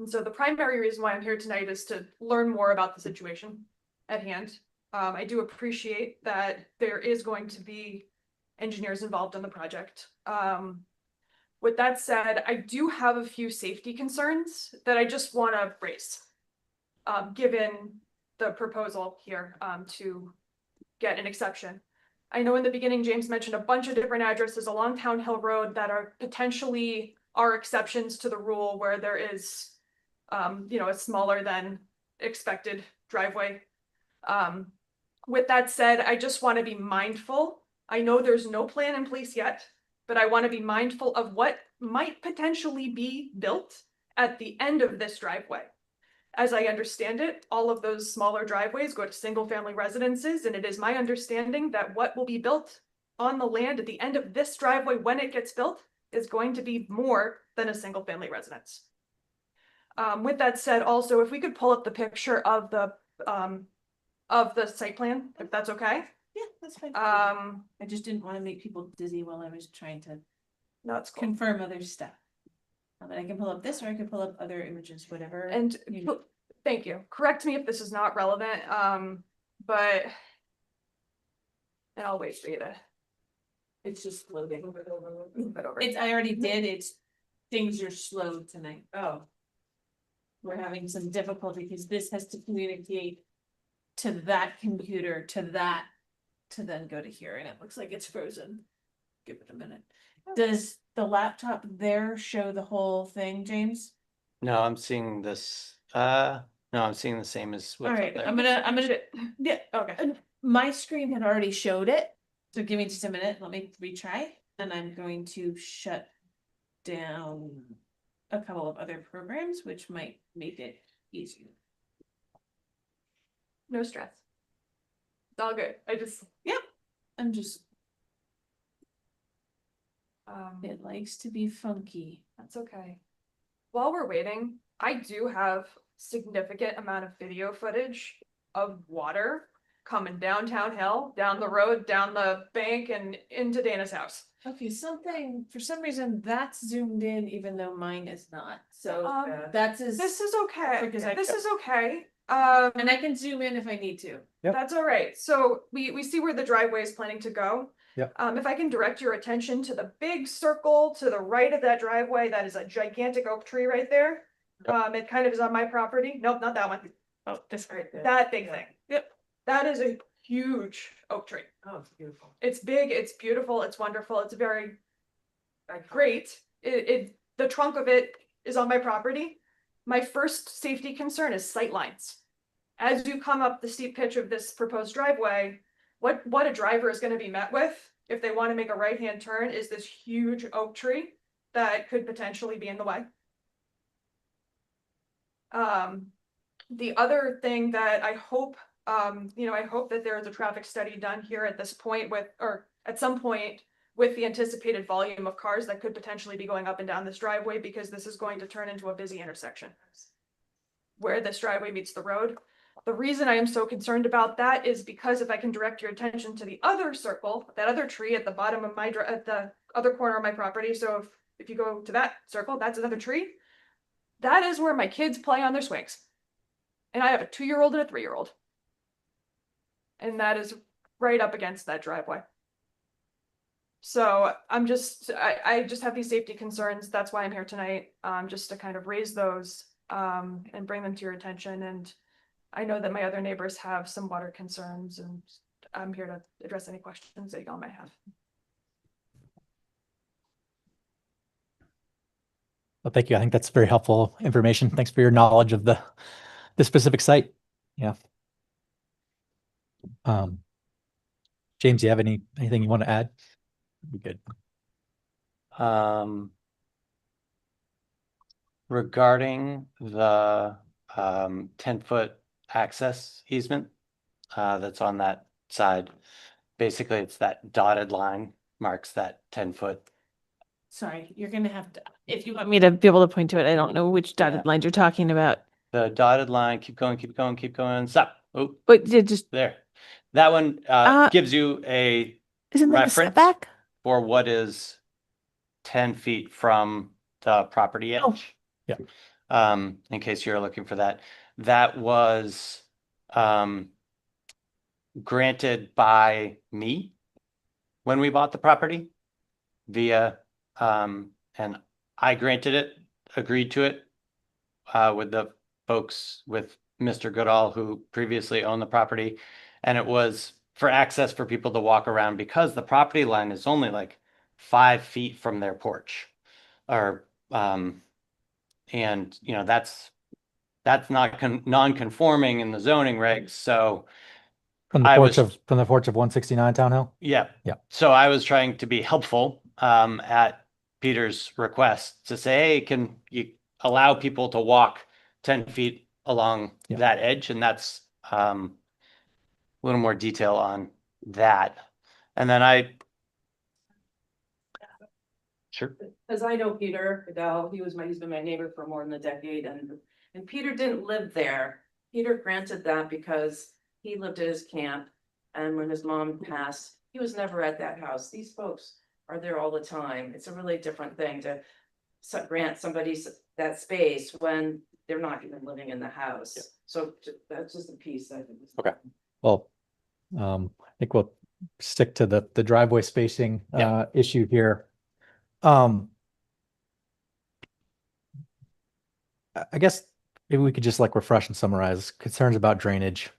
so the primary reason why I'm here tonight is to learn more about the situation at hand. I do appreciate that there is going to be engineers involved in the project. With that said, I do have a few safety concerns that I just want to raise, given the proposal here to get an exception. I know in the beginning, James mentioned a bunch of different addresses along Town Hill Road that are potentially are exceptions to the rule where there is, a smaller than expected driveway. With that said, I just want to be mindful. I know there's no plan in place yet, but I want to be mindful of what might potentially be built at the end of this driveway. As I understand it, all of those smaller driveways go to single-family residences, and it is my understanding that what will be built on the land at the end of this driveway when it gets built is going to be more than a single-family residence. With that said, also, if we could pull up the picture of the site plan, if that's okay. Yeah, that's fine. I just didn't want to make people dizzy while I was trying to That's cool. confirm other stuff. But I can pull up this, or I can pull up other images, whatever. And thank you. Correct me if this is not relevant, but and I'll wait for you to. It's just loading. Move it over. I already did. Things are slow tonight. Oh. We're having some difficulty because this has to communicate to that computer, to then go to here, and it looks like it's frozen. Give it a minute. Does the laptop there show the whole thing, James? No, I'm seeing this. No, I'm seeing the same as All what's up right, there. I'm gonna, yeah, Okay. my screen had already showed it. So give me just a minute, let me retry, and I'm going to shut down a couple of other programs, which might make it easier. No stress. It's all good. I'm just, Um, it likes to be funky. That's okay. While we're waiting, I do have significant amount of video footage of water coming down Town Hill, down the road, down the bank, and into Dana's house. Okay, for some reason that's zoomed in even though mine is not, so that's as. This is okay. Because I- This is okay. And I can zoom in if I need to. Yep. That's all right. So we see where the driveway is planning to go. Yep. If I can direct your attention to the big circle to the right of that driveway, that is a gigantic oak tree right there. It kind of is on my property. Nope, not that one. Oh, this right there. That big thing. Yep. That is a huge oak tree. Oh, it's beautiful. It's big, it's beautiful, it's wonderful, it's very great. The trunk of it is on my property. My first safety concern is sight lines. As you come up the steep pitch of this proposed driveway, what a driver is going to be met with if they want to make a right-hand turn is this huge oak tree that could potentially be in the way. The other thing that I hope, I hope that there is a traffic study done here at this point or at some point with the anticipated volume of cars that could potentially be going up and down this driveway, because this is going to turn into a busy intersection where this driveway meets the road. The reason I am so concerned about that is because if I can direct your attention to the other circle, that other tree at the bottom of at the other corner of my property. So if you go to that circle, that's another tree. That is where my kids play on their swings. And I have a 2-year-old and a 3-year-old. And that is right up against that driveway. So I just have these safety concerns. That's why I'm here tonight, just to kind of raise those and bring them to your attention. And I know that my other neighbors have some water concerns, and I'm here to address any questions that y'all might have. Well, thank you. I think that's very helpful information. Thanks for your knowledge of the specific site. Yeah. James, do you have anything you want to add? Be good. Regarding the 10-foot access easement that's on that side, basically it's that dotted line marks that 10-foot. Sorry, you're gonna have to, if you want me to be able to point to it, I don't know which dotted lines you're talking about. The dotted line, keep going, stop. Oh, But just, there. That one gives you a isn't that the reference setback? for what is 10 feet from the property edge. Oh. Yeah. In case you're looking for that. That was granted by me when we bought the property via, and I granted it, agreed to it with the folks, with Mr. Goodall, who previously owned the property. And it was for access for people to walk around because the property line is only like 5 feet from their porch. Or, and you know, that's not non-conforming in the zoning regs. So From the I porch was- of 169 Town Hill? yeah. Yeah. So I was trying to be helpful at Peter's request to say, hey, can you allow people to walk 10 feet along Yeah. that edge? And that's a little more detail on that. And then sure. Because I know Peter Adele, he's been my neighbor for more than a decade, and Peter didn't live there. Peter granted that because he lived at his camp, and when his mom passed, he was never at that house. These folks are there all the time. It's a really different thing to grant somebody that space when they're not even living in the house. Yeah. So that's just a piece I think. Okay. Well, I think we'll stick to the driveway spacing issue here. I guess maybe we could just like refresh and summarize concerns about drainage.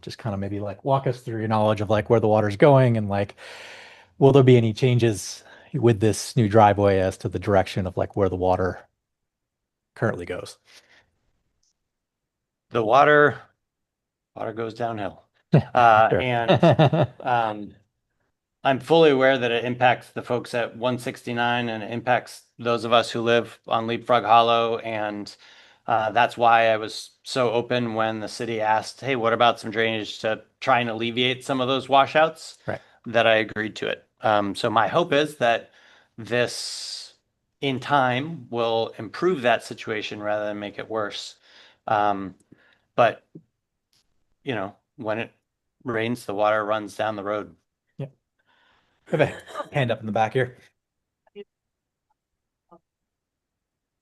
Just kind of maybe like walk us through your knowledge of like where the water's going and like, will there be any changes with this new driveway as to the direction of like where the water currently goes? The water goes downhill. Sure. And I'm fully aware that it impacts the folks at 169 and it impacts those of us who live on Leapfrog Hollow. And that's why I was so open when the city asked, hey, what about some drainage to try and alleviate some of those washouts? Right. That I agreed to it. So my hope is that this in time will improve that situation rather than make it worse. But you know, when it rains, the water runs down the road. Have a hand up in the back here.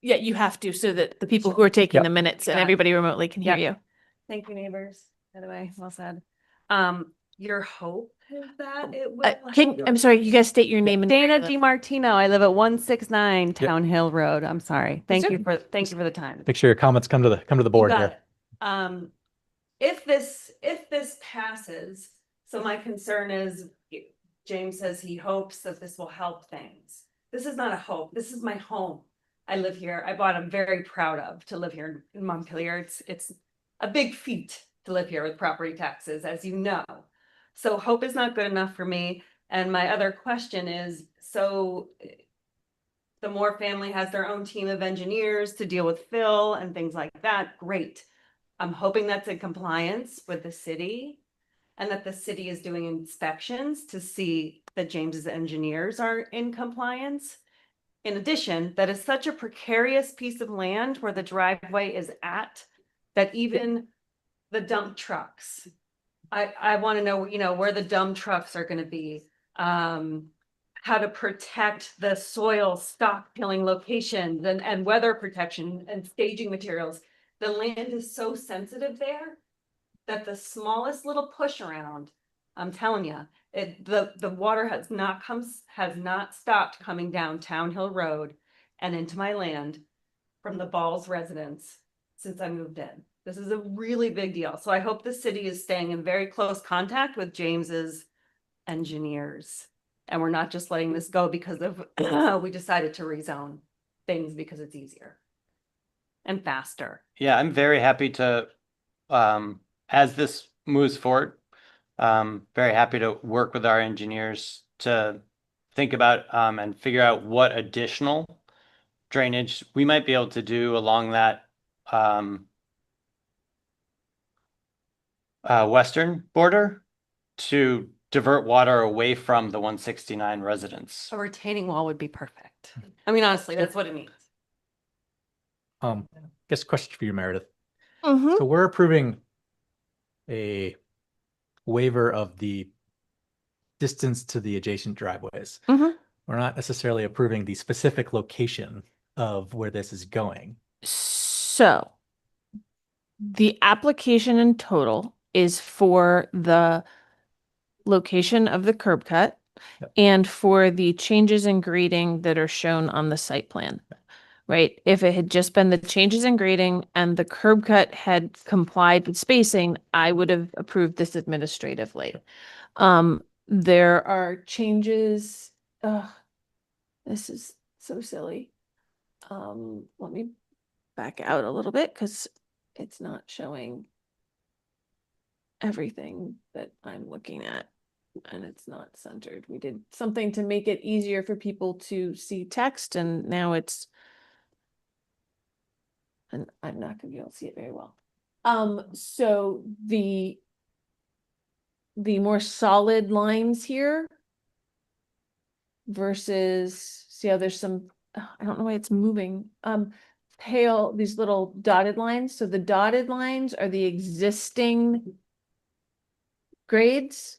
Yeah, you have to, so that the people who are taking Yep. the minutes and Got it. everybody remotely can hear Yep. you. Thank you, neighbors. By the way, well said. Your hope is that it will. I'm sorry, you guys state your name and. Dana DiMartino. I live at 169 Town Hill Road. I'm sorry. Thank Yes, you for the time. Make sure your comments come to the board You here. got it. If this passes, so my concern is, James says he hopes that this will help things. This is not a hope. This is my home. I live here. I'm very proud of to live here in Montpelier. It's a big feat to live here with property taxes, as you know. So hope is not good enough for me. And my other question is, so the Moore family has their own team of engineers to deal with fill and things like that. Great. I'm hoping that's in compliance with the city and that the city is doing inspections to see that James's engineers are in compliance. In addition, that is such a precarious piece of land where the driveway is at, that even the dump trucks, I want to know, where the dump trucks are going to be, how to protect the soil stock killing locations and weather protection and staging materials. The land is so sensitive there that the smallest little push around, I'm telling you, the water has not stopped coming down Town Hill Road and into my land from the Balls residents since I moved in. This is a really big deal. So I hope the city is staying in very close contact with James's engineers. And we're not just letting this go because of we decided to rezone things because it's easier and faster. Yeah, I'm very happy to, as this moves forward, very happy to work with our engineers to think about and figure out what additional drainage we might be able to do along that western border to divert water away from the 169 residents. A retaining wall would be perfect. I mean, honestly, that's what it means. I guess question for you, Meredith. Mhm. So we're approving a waiver of the distance to the adjacent driveways. Mhm. We're not necessarily approving the specific location of where this is going. So the application in total is for the location of the curb cut Yep. and for the changes in grading that are shown on the site plan. right? If it had just been the changes in grading and the curb cut had complied with spacing, I would have approved this administratively. There are changes. This is so silly. Let me back out a little bit because it's not showing everything that I'm looking at, and it's not centered. We did something to make it easier for people to see text, and now it's, and I'm not gonna be able to see it very well. So the more solid lines here versus, see how there's some, I don't know why it's moving. Pale, these little dotted lines. So the dotted lines are the existing grades,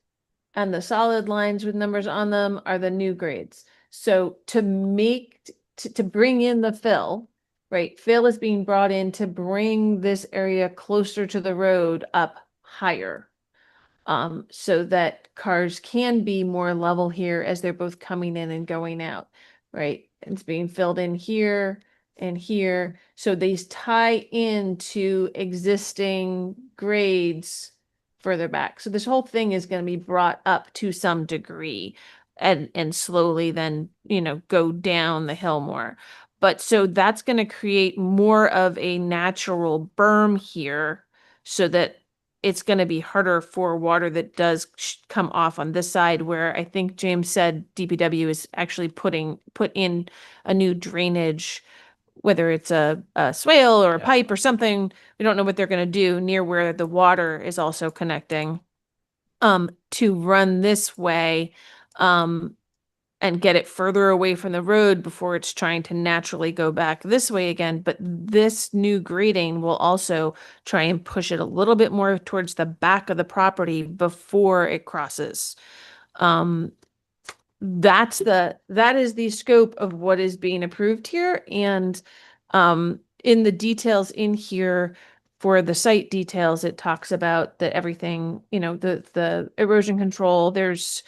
and the solid lines with numbers on them are the new grades. So to make, to bring in the fill, right? Fill is being brought in to bring this area closer to the road up higher. So that cars can be more level here as they're both coming in and going out, right? It's being filled in here and here. So these tie into existing grades further back. So this whole thing is going to be brought up to some degree and slowly then, you know, go down the hill more. But so that's going to create more of a natural berm here so that it's going to be harder for water that does come off on this side, where I think James said DPW is actually put in a new drainage, whether it's a swale or a pipe or something. We don't know what they're going to do near where the water is also connecting, to run this way, and get it further away from the road before it's trying to naturally go back this way again. But this new grading will also try and push it a little bit more towards the back of the property before it crosses. That is the scope of what is being approved here. And in the details in here for the site details, it talks about that everything, you know, the erosion control, there's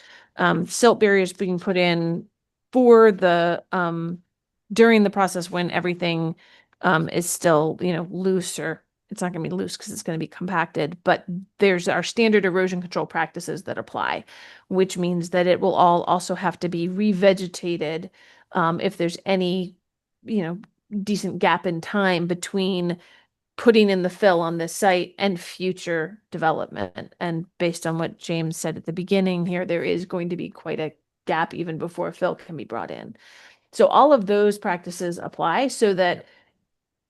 silt barriers being put in for the during the process when everything is still, you know, loose, or it's not going to be loose because it's going to be compacted, but there's our standard erosion control practices that apply, which means that it will all also have to be revegetated if there's any, you know, decent gap in time between putting in the fill on this site and future development. And based on what James said at the beginning here, there is going to be quite a gap even before fill can be brought in. So all of those practices apply so that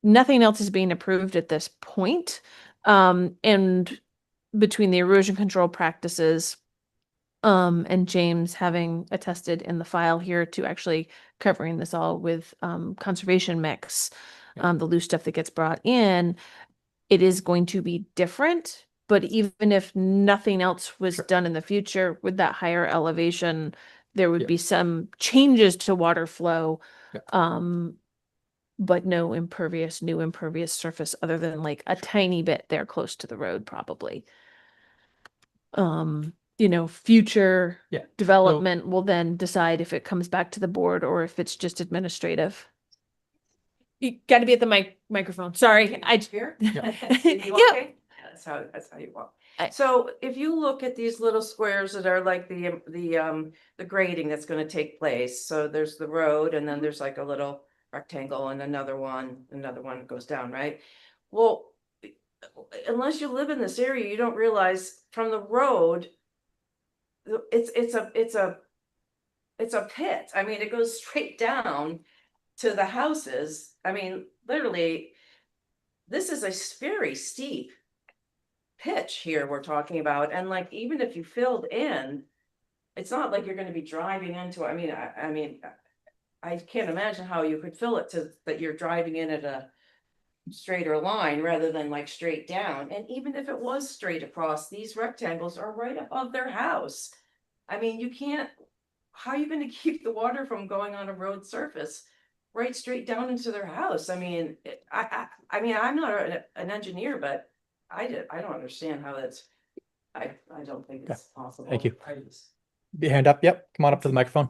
nothing else is being approved at this point. And between the erosion control practices, and James having attested in the file here to actually covering this all with conservation mix, the loose stuff that gets brought in, it is going to be different. But even if nothing else was done in the future with that higher elevation, there would be some changes to water flow. But no new impervious surface other than like a tiny bit there close to the road, probably. You know, future development will then decide if it comes back to the board or if it's just administrative. You got to be at the microphone. Sorry, I Here? Yeah. Okay? That's how you walk. So if you look at these little squares that are like the grading that's going to take place, so there's the road and then there's like a little rectangle and another one goes down, right? Well, unless you live in this area, you don't realize from the road, it's a pit. I mean, it goes straight down to the houses. I mean, literally, this is a very steep pitch here we're talking about. And like, even if you filled in, it's not like you're going to be driving into, I mean, I can't imagine how you could fill it to that you're driving in at a straighter line rather than like straight down. And even if it was straight across, these rectangles are right above their house. I mean, you can't, how are you going to keep the water from going on a road surface right straight down into their house? I mean, I mean, I'm not an engineer, but I don't understand how that's, I don't think it's possible. Thank you. Your hand up. Yep. Come on up to the microphone.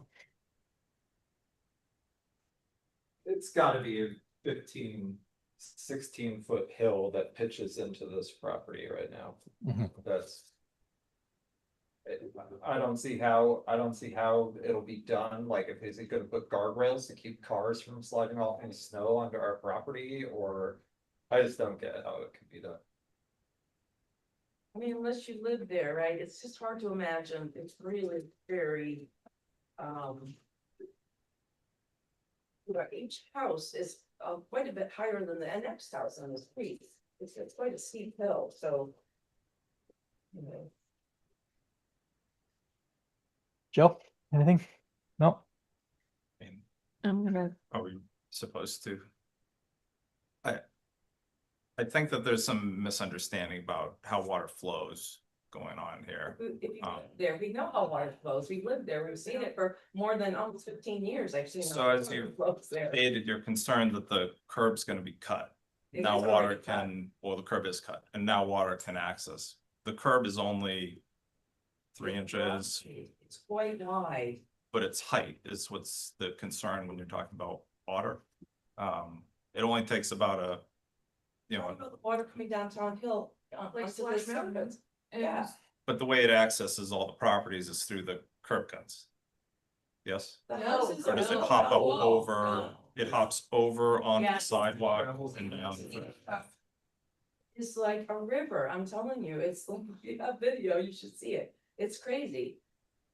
It's got to be 16-foot hill that pitches into this property right now. Mhm. I don't see how it'll be done. Like, if is it gonna put guardrails to keep cars from sliding off any snow onto our property, or I just don't get how it can be done. I mean, unless you live there, right? It's just hard to imagine. It's really very, each house is quite a bit higher than the next house on the street. It's quite a steep hill, so. You know, Joe, anything? No? I mean, I'm gonna, are we supposed to? I think that there's some misunderstanding about how water flows going on here. if you live there, we know how water flows. We lived there. We've seen it for more than almost 15 years. I've seen. So how as water you flows there. stated, you're concerned that the curb's gonna be cut. It Now is water already cut. can, well, the curb is cut, and now water can access. The curb is only 3 inches, It's quite wide. but its height is what's the concern when you're talking about water. It only takes about a, you know, The water coming down Town Hill. Like onto Splash the Mountain. surface. And Yeah. but the way it accesses all the properties is through the curb cuts. Yes? The No. houses Or are does it built hop up on the wall. over, it hops over on the Yes. sidewalk and down? It's like a river, I'm telling you, it's like, if you have video, you should see it, it's crazy.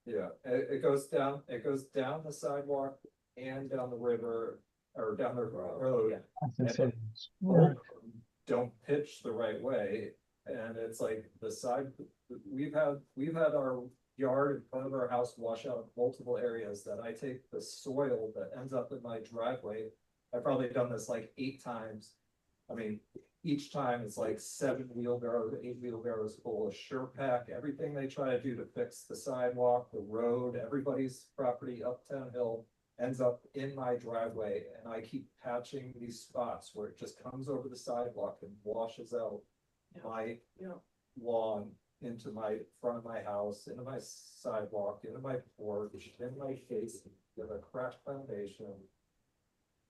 Yeah, it goes down the sidewalk and down the river, or down the road. Don't pitch the right way, and it's like the side, we've had our yard in front of our house wash out multiple areas that I take the soil that ends up in my driveway. I've probably done this like 8 times. I mean, each time it's like 7 wheelbarrows, 8 wheelbarrows full of sure pack, everything they try to do to fix the sidewalk, the road, everybody's property Uptown Hill ends up in my driveway, and I keep patching these spots where it just comes over the sidewalk and washes out my lawn into my front of my house, into my sidewalk, into my porch, in my face, with a cracked foundation.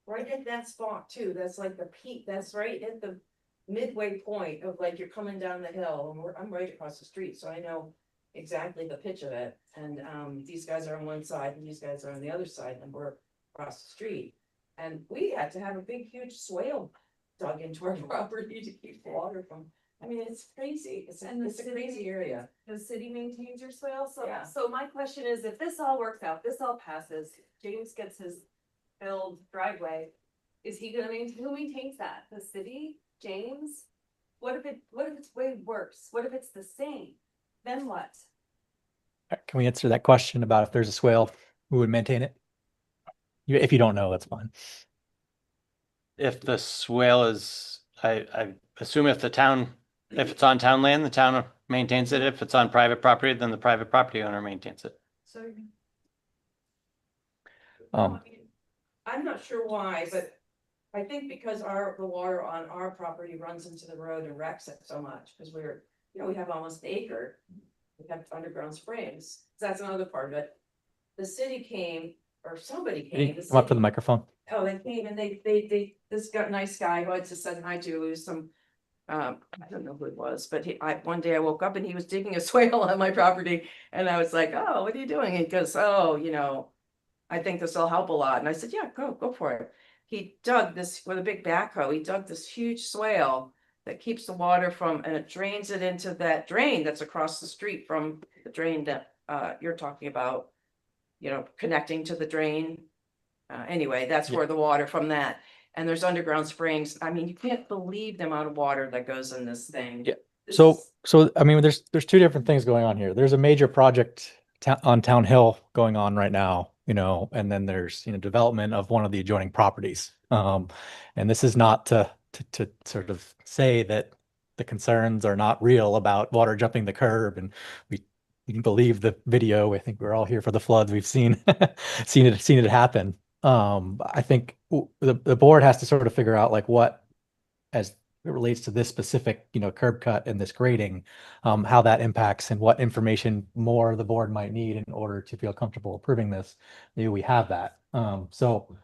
Right at that spot too, that's like the peak, that's right at the midway point of like you're coming down the hill, and I'm right across the street, so I know exactly the pitch of it. And these guys are on one side and these guys are on the other side, and we're across the street. And we had to have a big huge swale dug into our property to keep the water from, I mean, it's crazy, it's a crazy area. The city maintains your swale, Yeah. so my question is, if this all works out, this all passes, James gets his filled driveway. Is he gonna who maintains that? The city, James? What if it's way worse? What if it's the same? Then what? Can we answer that question about if there's a swale, who would maintain it? If you don't know, that's fine. If the swale is, I assume if it's on town land, the town maintains it. If it's on private property, then the private property owner maintains it. So. Um, I'm not sure why, but I think because the water on our property runs into the road and wrecks it so much, because we have almost an acre. We have underground springs, that's another part of it. The city came, or somebody Can you came. come up to the microphone? Oh, they came and this nice guy who I just said hi to, who's some, I don't know who it was, but one day I woke up and he was digging a swale on my property, and I was like, oh, what are you doing? He goes, oh, I think this will help a lot. And I said, yeah, go for it. He dug this with a big backhoe, he dug this huge swale that keeps the water from, and it drains it into that drain that's across the street from the drain that you're talking about, connecting to the drain. Anyway, that's Yeah. where the water from that, and there's underground springs. I mean, you can't believe the amount of water that goes in this thing. Yeah. This So, is- I mean, there's 2 different things going on here. There's a major project on Town Hill going on right now, and then there's, development of one of the adjoining properties. And this is not to sort of say that the concerns are not real about water jumping the curb, and we can believe the video. I think we're all here for the floods. We've seen seen it happen. I think the board has to sort of figure out like what, as it relates to this specific, curb cut and this grading, how that impacts and what information more the board might need in order to feel comfortable approving this. Maybe we have that. So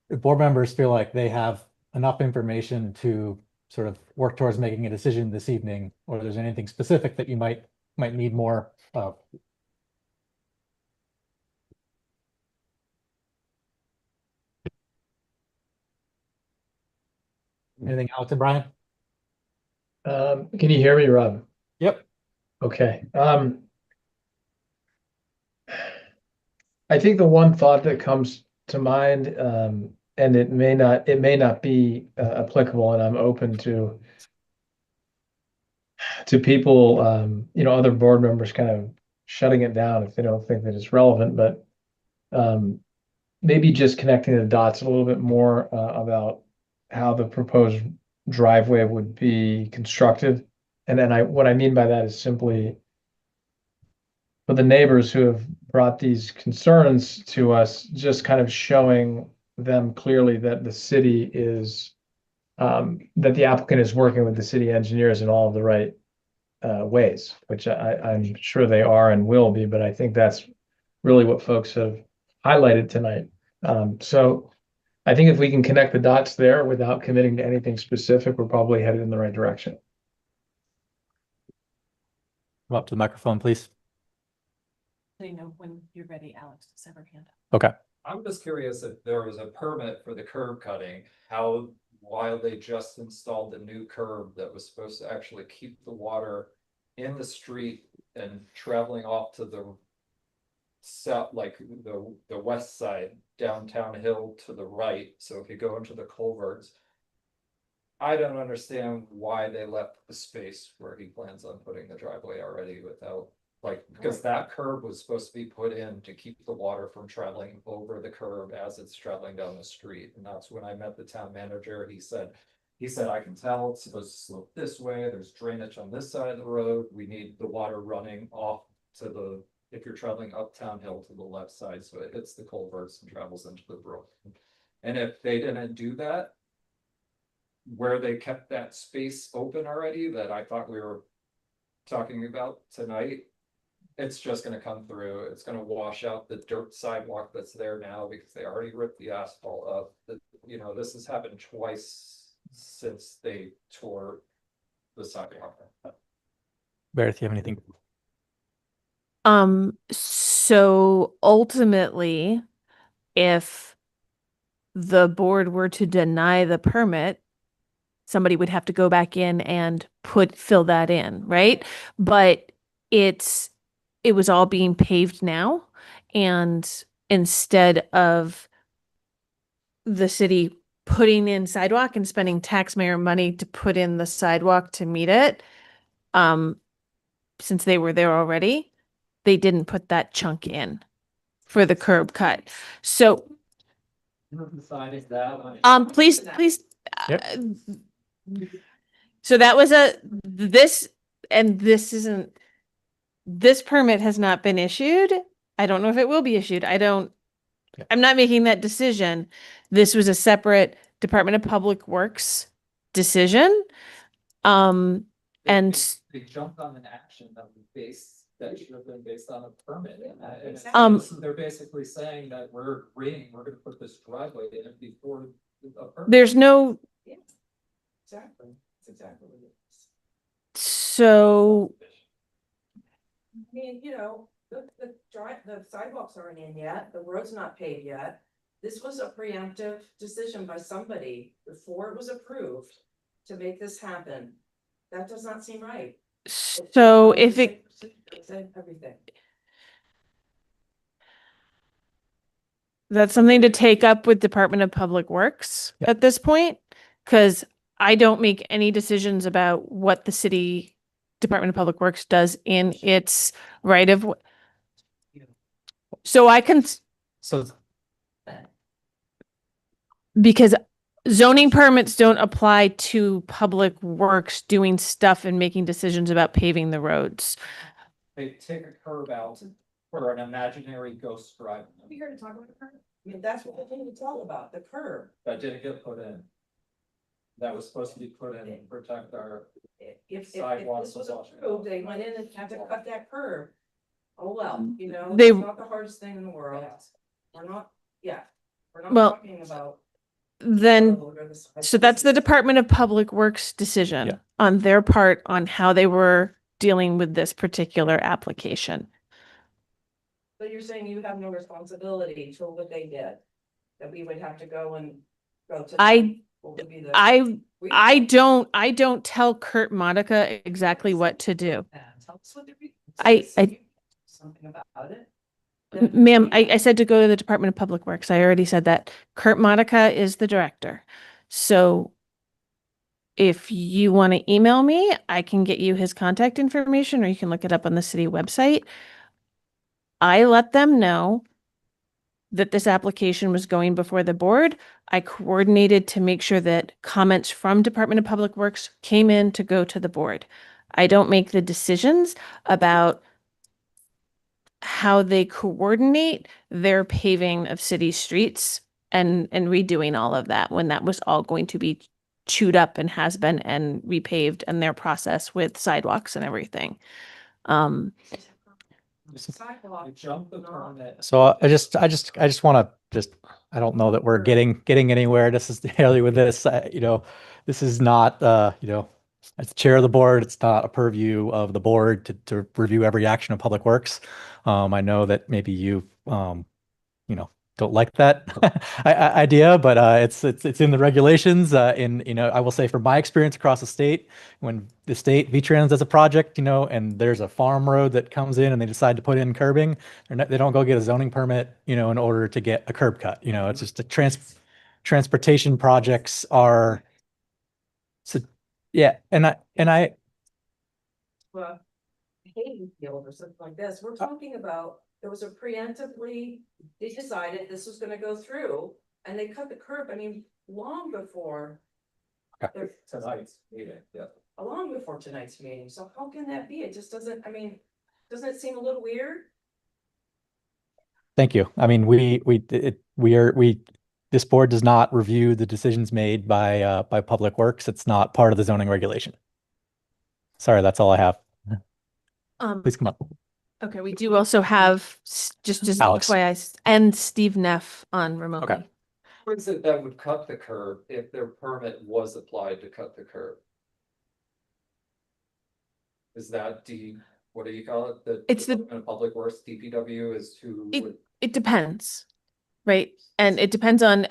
if board members feel like they have enough information to sort of work towards making a decision this evening, or there's anything specific that you might need more of. Anything, Alex and Brian? Can you hear me, Rob? Yep. Okay. I think the one thought that comes to mind, and it may not be applicable, and I'm open to people, other board members kind of shutting it down if they don't think that it's relevant, but maybe just connecting the dots a little bit more about how the proposed driveway would be constructed. And then what I mean by that is simply for the neighbors who have brought these concerns to us, just kind of showing them clearly that the city is, that the applicant is working with the city engineers in all of the right ways, which I'm sure they are and will be, but I think that's really what folks have highlighted tonight. So I think if we can connect the dots there without committing to anything specific, we're probably headed in the right direction. Come up to the microphone, please. You know, when you're ready, Alex, just have her hand up. Okay. I'm just curious if there was a permit for the curb cutting, while they just installed the new curb that was supposed to actually keep the water in the street and traveling off to the south, like the west side, downtown hill to the right. So if you go into the culverts, I don't understand why they left the space where he plans on putting the driveway already without, because that curb was supposed to be put in to keep the water from traveling over the curb as it's traveling down the street. And that's when I met the town manager. He said, I can tell it's supposed to slope this way. There's drainage on this side of the road. We need the water running off to if you're traveling uptown hill to the left side, so it hits the culverts and travels into the brook. And if they didn't do that, where they kept that space open already that I thought we were talking about tonight, it's just going to come through. It's going to wash out the dirt sidewalk that's there now because they already ripped the asphalt up. This has happened twice since they tore the sidewalk. Meredith, you have anything? So ultimately, if the board were to deny the permit, somebody would have to go back in and fill that in, right? But it was all being paved now, and instead of the city putting in sidewalk and spending taxpayer money to put in the sidewalk to meet it, since they were there already, they didn't put that chunk in for the curb cut. So please Yep. So that was this permit has not been issued. I don't know if it will be issued. I'm not making that decision. This was a separate Department of Public Works decision. And they jumped on an action that should have been based on a permit. They're basically saying that we're going to put this driveway in before a permit. There's no. Exactly. That's exactly what it is. So. I mean, the sidewalks aren't in yet, the road's not paved yet. This was a preemptive decision by somebody before it was approved to make this happen. That does not seem right. So if it. Everything. That's something to take up with Department of Public Works at this point, because I don't make any decisions about what the city Department of Public Works does in its right of way. So I can. So Because zoning permits don't apply to public works doing stuff and making decisions about paving the roads. They take a curb out for an imaginary ghost drive. Are we here to talk about the curb? I mean, that's what the thing to talk about, the curb. That didn't get put in. That was supposed to be put in to protect our If sidewalks. this was approved, they went in and had to cut that curb. Oh, well, They- it's not the hardest thing in the world. We're not Well- talking about. Then, so that's the Department of Public Works Yeah. decision on their part on how they were dealing with this particular application. But you're saying you have no responsibility for what they did, that we would have to go and go to. I- what would be the- I don't tell Kurt Monica exactly what to do. Tell us what to I- Something about it. Ma'am, I said to go to the Department of Public Works. I already said that. Kurt Monica is the director. So if you want to email me, I can get you his contact information, or you can look it up on the city website. I let them know that this application was going before the board. I coordinated to make sure that comments from Department of Public Works came in to go to the board. I don't make the decisions about how they coordinate their paving of city streets and redoing all of that, when that was all going to be chewed up and has been and repaved, and their process with sidewalks and everything. So I just want to I don't know that we're getting anywhere necessarily with this. This is not as the chair of the board, it's not a purview of the board to review every action of Public Works. I know that maybe you don't like that idea, but it's in the regulations. I will say from my experience across the state, when the state V-Trans does a project, and there's a farm road that comes in and they decide to put in curbing, they don't go get a zoning permit, in order to get a curb cut. It's just the transportation projects are. So yeah, and I Well, hay field or something like this, we're talking about, there was a preemptively, they decided this was gonna go through, and they cut the curb, long before. Tonight's meeting, yeah. Long before tonight's meeting, so how can that be? It just doesn't, doesn't it seem a little weird? Thank you. This board does not review the decisions made by Public Works. It's not part of the zoning regulation. Sorry, that's all I have. Please come up. Okay, we do also have just Alex. FYI and Steve Neff on remotely. Okay. Who is it that would cut the curb if their permit was applied to cut the curb? Is that what do you call it? It's the- Department of Public Works, DPW is who would. It depends, right? And it depends on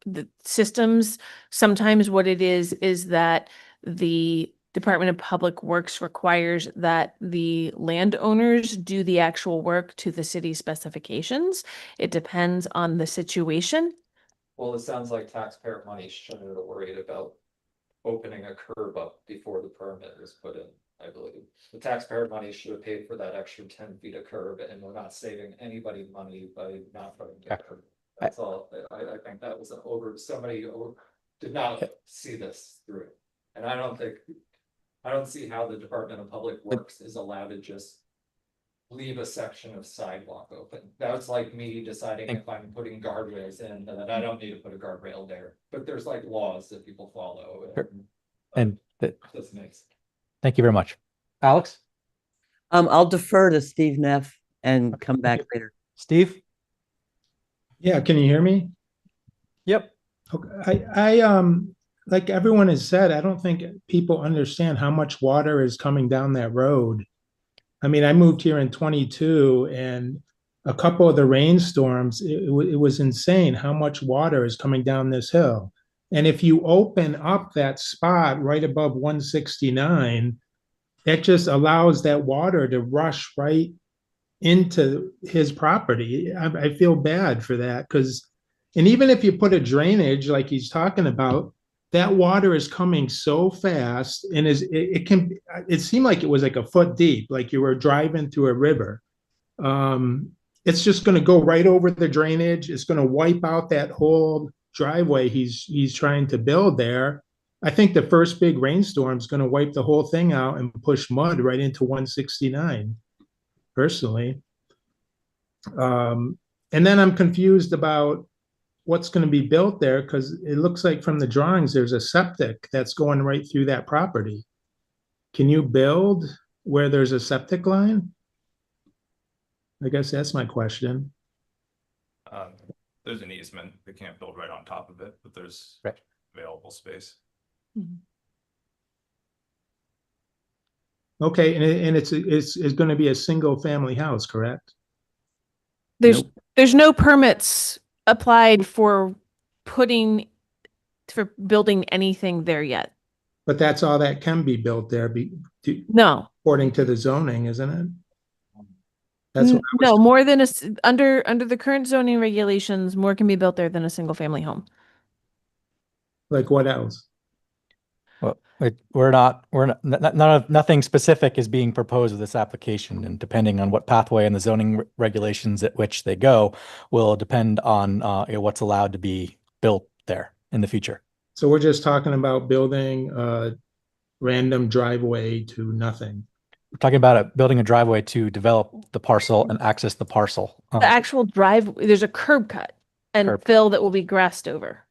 the systems. Sometimes what it is that the Department of Public Works requires that the landowners do the actual work to the city specifications. It depends on the situation. Well, it sounds like taxpayer money shouldn't have worried about opening a curb up before the permit was put in, I believe. The taxpayer money should have paid for that extra 10 feet of curb, and we're not saving anybody money by not putting the curb. That's all. I think that was somebody did not see this through. And I don't see how the Department of Public Works is allowed to just leave a section of sidewalk open. That's like me deciding if I'm putting guardrails in, and then I don't need to put a guardrail there. But there's like laws that people follow. Doesn't make sense. Thank you very much. Alex? I'll defer to Steve Neff and come back later. Steve? Yeah, can you hear me? Yep. Okay. I like everyone has said, I don't think people understand how much water is coming down that road. I moved here in 22, and a couple of the rainstorms, it was insane how much water is coming down this hill. And if you open up that spot right above 169, it just allows that water to rush right into his property. I feel bad for that and even if you put a drainage like he's talking about, that water is coming so fast, and it seemed like it was like a foot deep, like you were driving through a river. It's just going to go right over the drainage. It's going to wipe out that whole driveway he's trying to build there. I think the first big rainstorm is going to wipe the whole thing out and push mud right into 169. Personally. And then I'm confused about what's going to be built there, because it looks like from the drawings there's a septic that's going right through that property. Can you build where there's a septic line? I guess that's my question. there's an easement. They can't build right on top of it, but there's Right. available space. Okay, and it's going to be a single family house, correct? There's no permits applied for building anything there yet. But that's all that can be built there, No. according to the zoning, isn't it? That's what I was No, more than under the current zoning regulations, more can be built there than a single family home. like. What else? Well, nothing specific is being proposed with this application, and depending on what pathway and the zoning regulations at which they go will depend on what's allowed to be built there in the future. So we're just talking about building a random driveway to nothing. We're talking about building a driveway to develop the parcel and access the parcel. The actual there's a curb cut and fill that will be grassed over.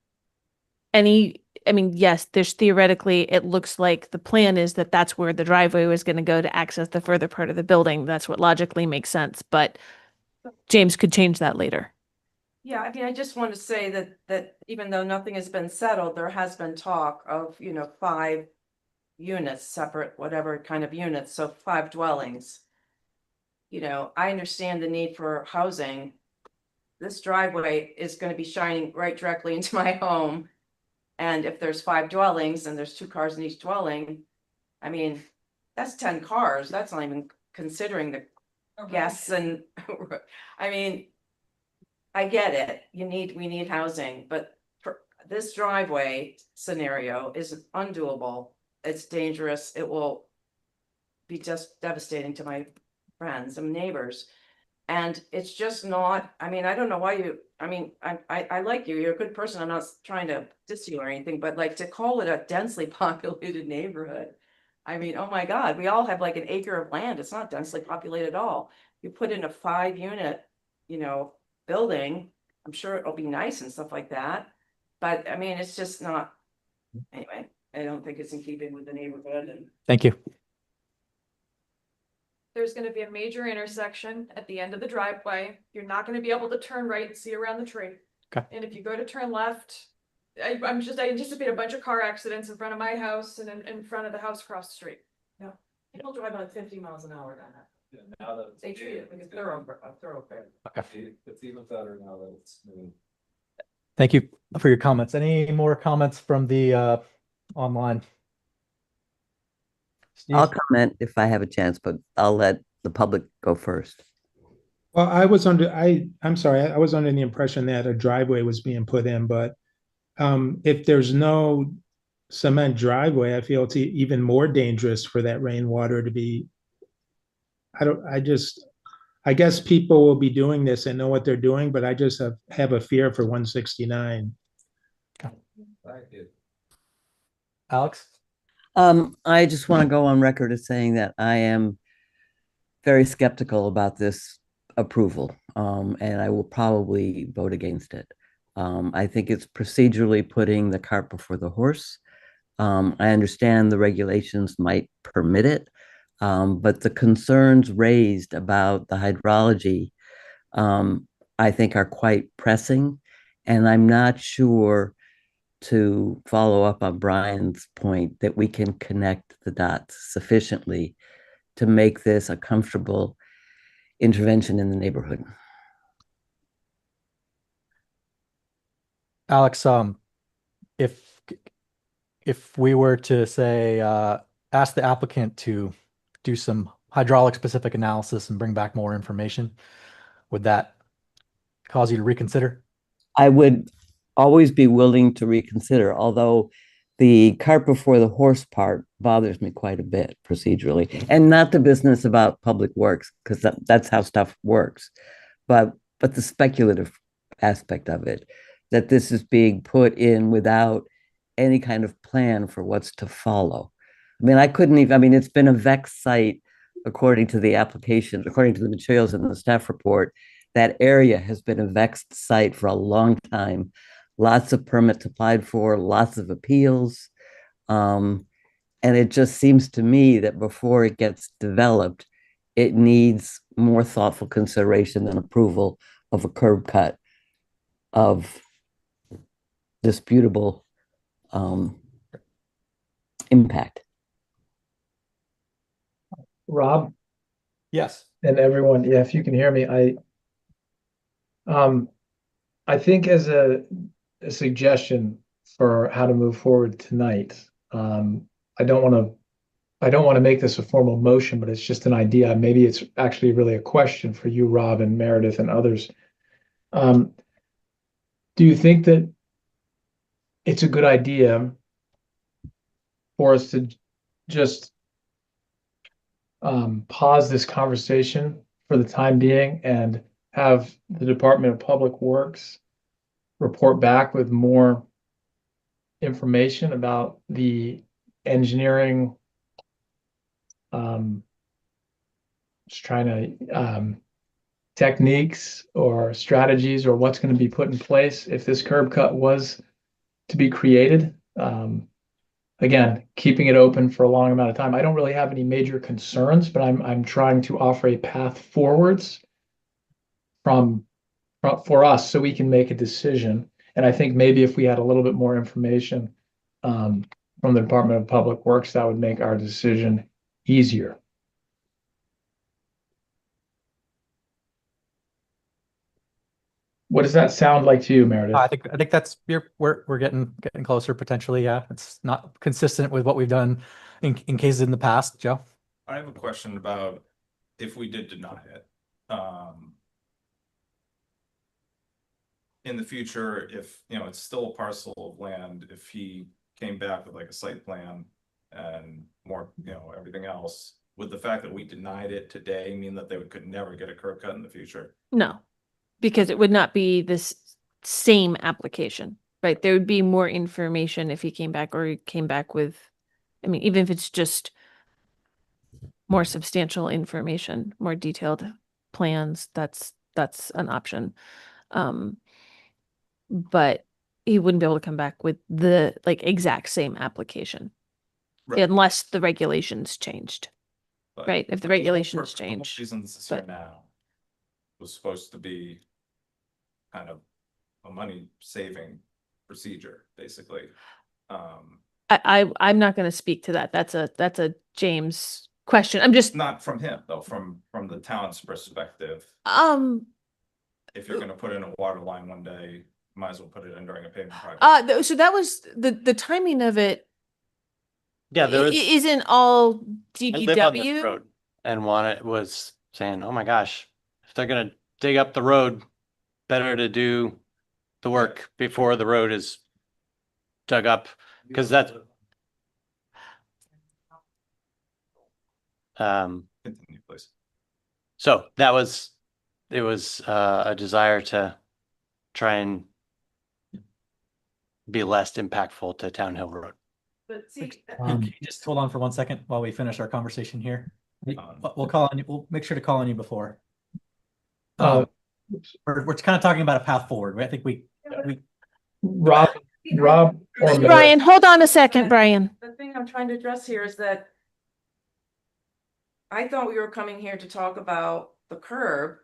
Yes, there's theoretically, it looks like the plan is that that's where the driveway was going to go to access the further part of the building. That's what logically makes sense, but James could change that later. Yeah, I mean, I just want to say that even though nothing has been settled, there has been talk of, 5 units, separate, whatever kind of units, so 5 dwellings. I understand the need for housing. This driveway is going to be shining right directly into my home. And if there's 5 dwellings and there's 2 cars in each dwelling, I mean, that's 10 cars. That's not even considering the guests and, I mean, I get it. We need housing, but for this driveway scenario is undoable. It's dangerous. It will be just devastating to my friends and neighbors. And it's just not, I don't know why I like you. You're a good person. I'm not trying to diss you or anything, but like to call it a densely populated neighborhood. Oh my God, we all have like an acre of land. It's not densely populated at all. You put in a 5-unit, building, I'm sure it'll be nice and stuff like that. But it's just not, anyway, I don't think it's in keeping with the neighborhood. And Thank you. There's gonna be a major intersection at the end of the driveway. You're not gonna be able to turn right and see around the tree. Okay. And if you go to turn left, I anticipate a bunch of car accidents in front of my house and in front of the house across the street. people drive about 50 miles an hour down that. Yeah, now that They treat it like a thoroughfare. it's even better now that it's smooth. Thank you for your comments. Any more comments from the online? Steve? I'll comment if I have a chance, but I'll let the public go first. Well, I'm sorry, I was under the impression that a driveway was being put in, but if there's no cement driveway, I feel it's even more dangerous for that rainwater to be. I guess people will be doing this and know what they're doing, but I just have a fear for 169. Thank you. Alex? I just want to go on record as saying that I am very skeptical about this approval, and I will probably vote against it. I think it's procedurally putting the cart before the horse. I understand the regulations might permit it, but the concerns raised about the hydrology, I think are quite pressing, and I'm not sure, to follow up on Brian's point, that we can connect the dots sufficiently to make this a comfortable intervention in the neighborhood. Alex, if we were to say ask the applicant to do some hydraulic specific analysis and bring back more information, would that cause you to reconsider? I would always be willing to reconsider, although the cart before the horse part bothers me quite a bit procedurally, and not the business about public works, because that's how stuff works, but the speculative aspect of it, that this is being put in without any kind of plan for what's to follow. It's been a vexed site according to the application, according to the materials in the staff report. That area has been a vexed site for a long time. Lots of permits applied for, lots of appeals. And it just seems to me that before it gets developed, it needs more thoughtful consideration than approval of a curb cut of disputable impact. Rob Yes. and everyone, yeah, if you can hear me, I think as a suggestion for how to move forward tonight, I don't want to make this a formal motion, but it's just an idea. Maybe it's actually really a question for you, Rob and Meredith and others. Do you think that it's a good idea for us to just pause this conversation for the time being and have the Department of Public Works report back with more information about the engineering, just trying to techniques or strategies or what's going to be put in place if this curb cut was to be created. Again, keeping it open for a long amount of time. I don't really have any major concerns, but I'm trying to offer a path forwards for us so we can make a decision. And I think maybe if we had a little bit more information from the Department of Public Works, that would make our decision easier. What does that sound like to you, Meredith? I think that's we're getting closer potentially. Yeah, it's not consistent with what we've done in cases in the past. Joe, I have a question about if we did deny it. In the future, if it's still a parcel of land, if he came back with like a site plan and more, everything else, would the fact that we denied it today mean that they could never get a curb cut in the future? No, because it would not be this same application, right? There would be more information if he came back, or he came back with, I mean, even if it's just more substantial information, more detailed plans, that's an option. But he wouldn't be able to come back with the exact same application. Right. Unless the regulations changed. But right? If the regulations the whole change. reason this is here now was supposed to be kind of a money saving procedure, basically. I'm not going to speak to that. That's a James question. I'm just not from him though, from the town's perspective. If you're going to put in a water line one day, might as well put it in during a paving project. So that was the timing of it. Yeah, there was. Isn't all I live on this DPW. road and was saying, "Oh my gosh, if they're gonna dig up the road, better to do the work before the road is dug up," because that's Continue, please. so it was a desire to try and be less impactful to Town Hill Road. But see, can you just hold on for 1 second while we finish our conversation here? We'll call on you. We'll make sure to call on you before. We're kind of talking about a path forward. I think we Rob or Brian, hold on a second, Brian. the thing I'm trying to address here is that I thought we were coming here to talk about the curb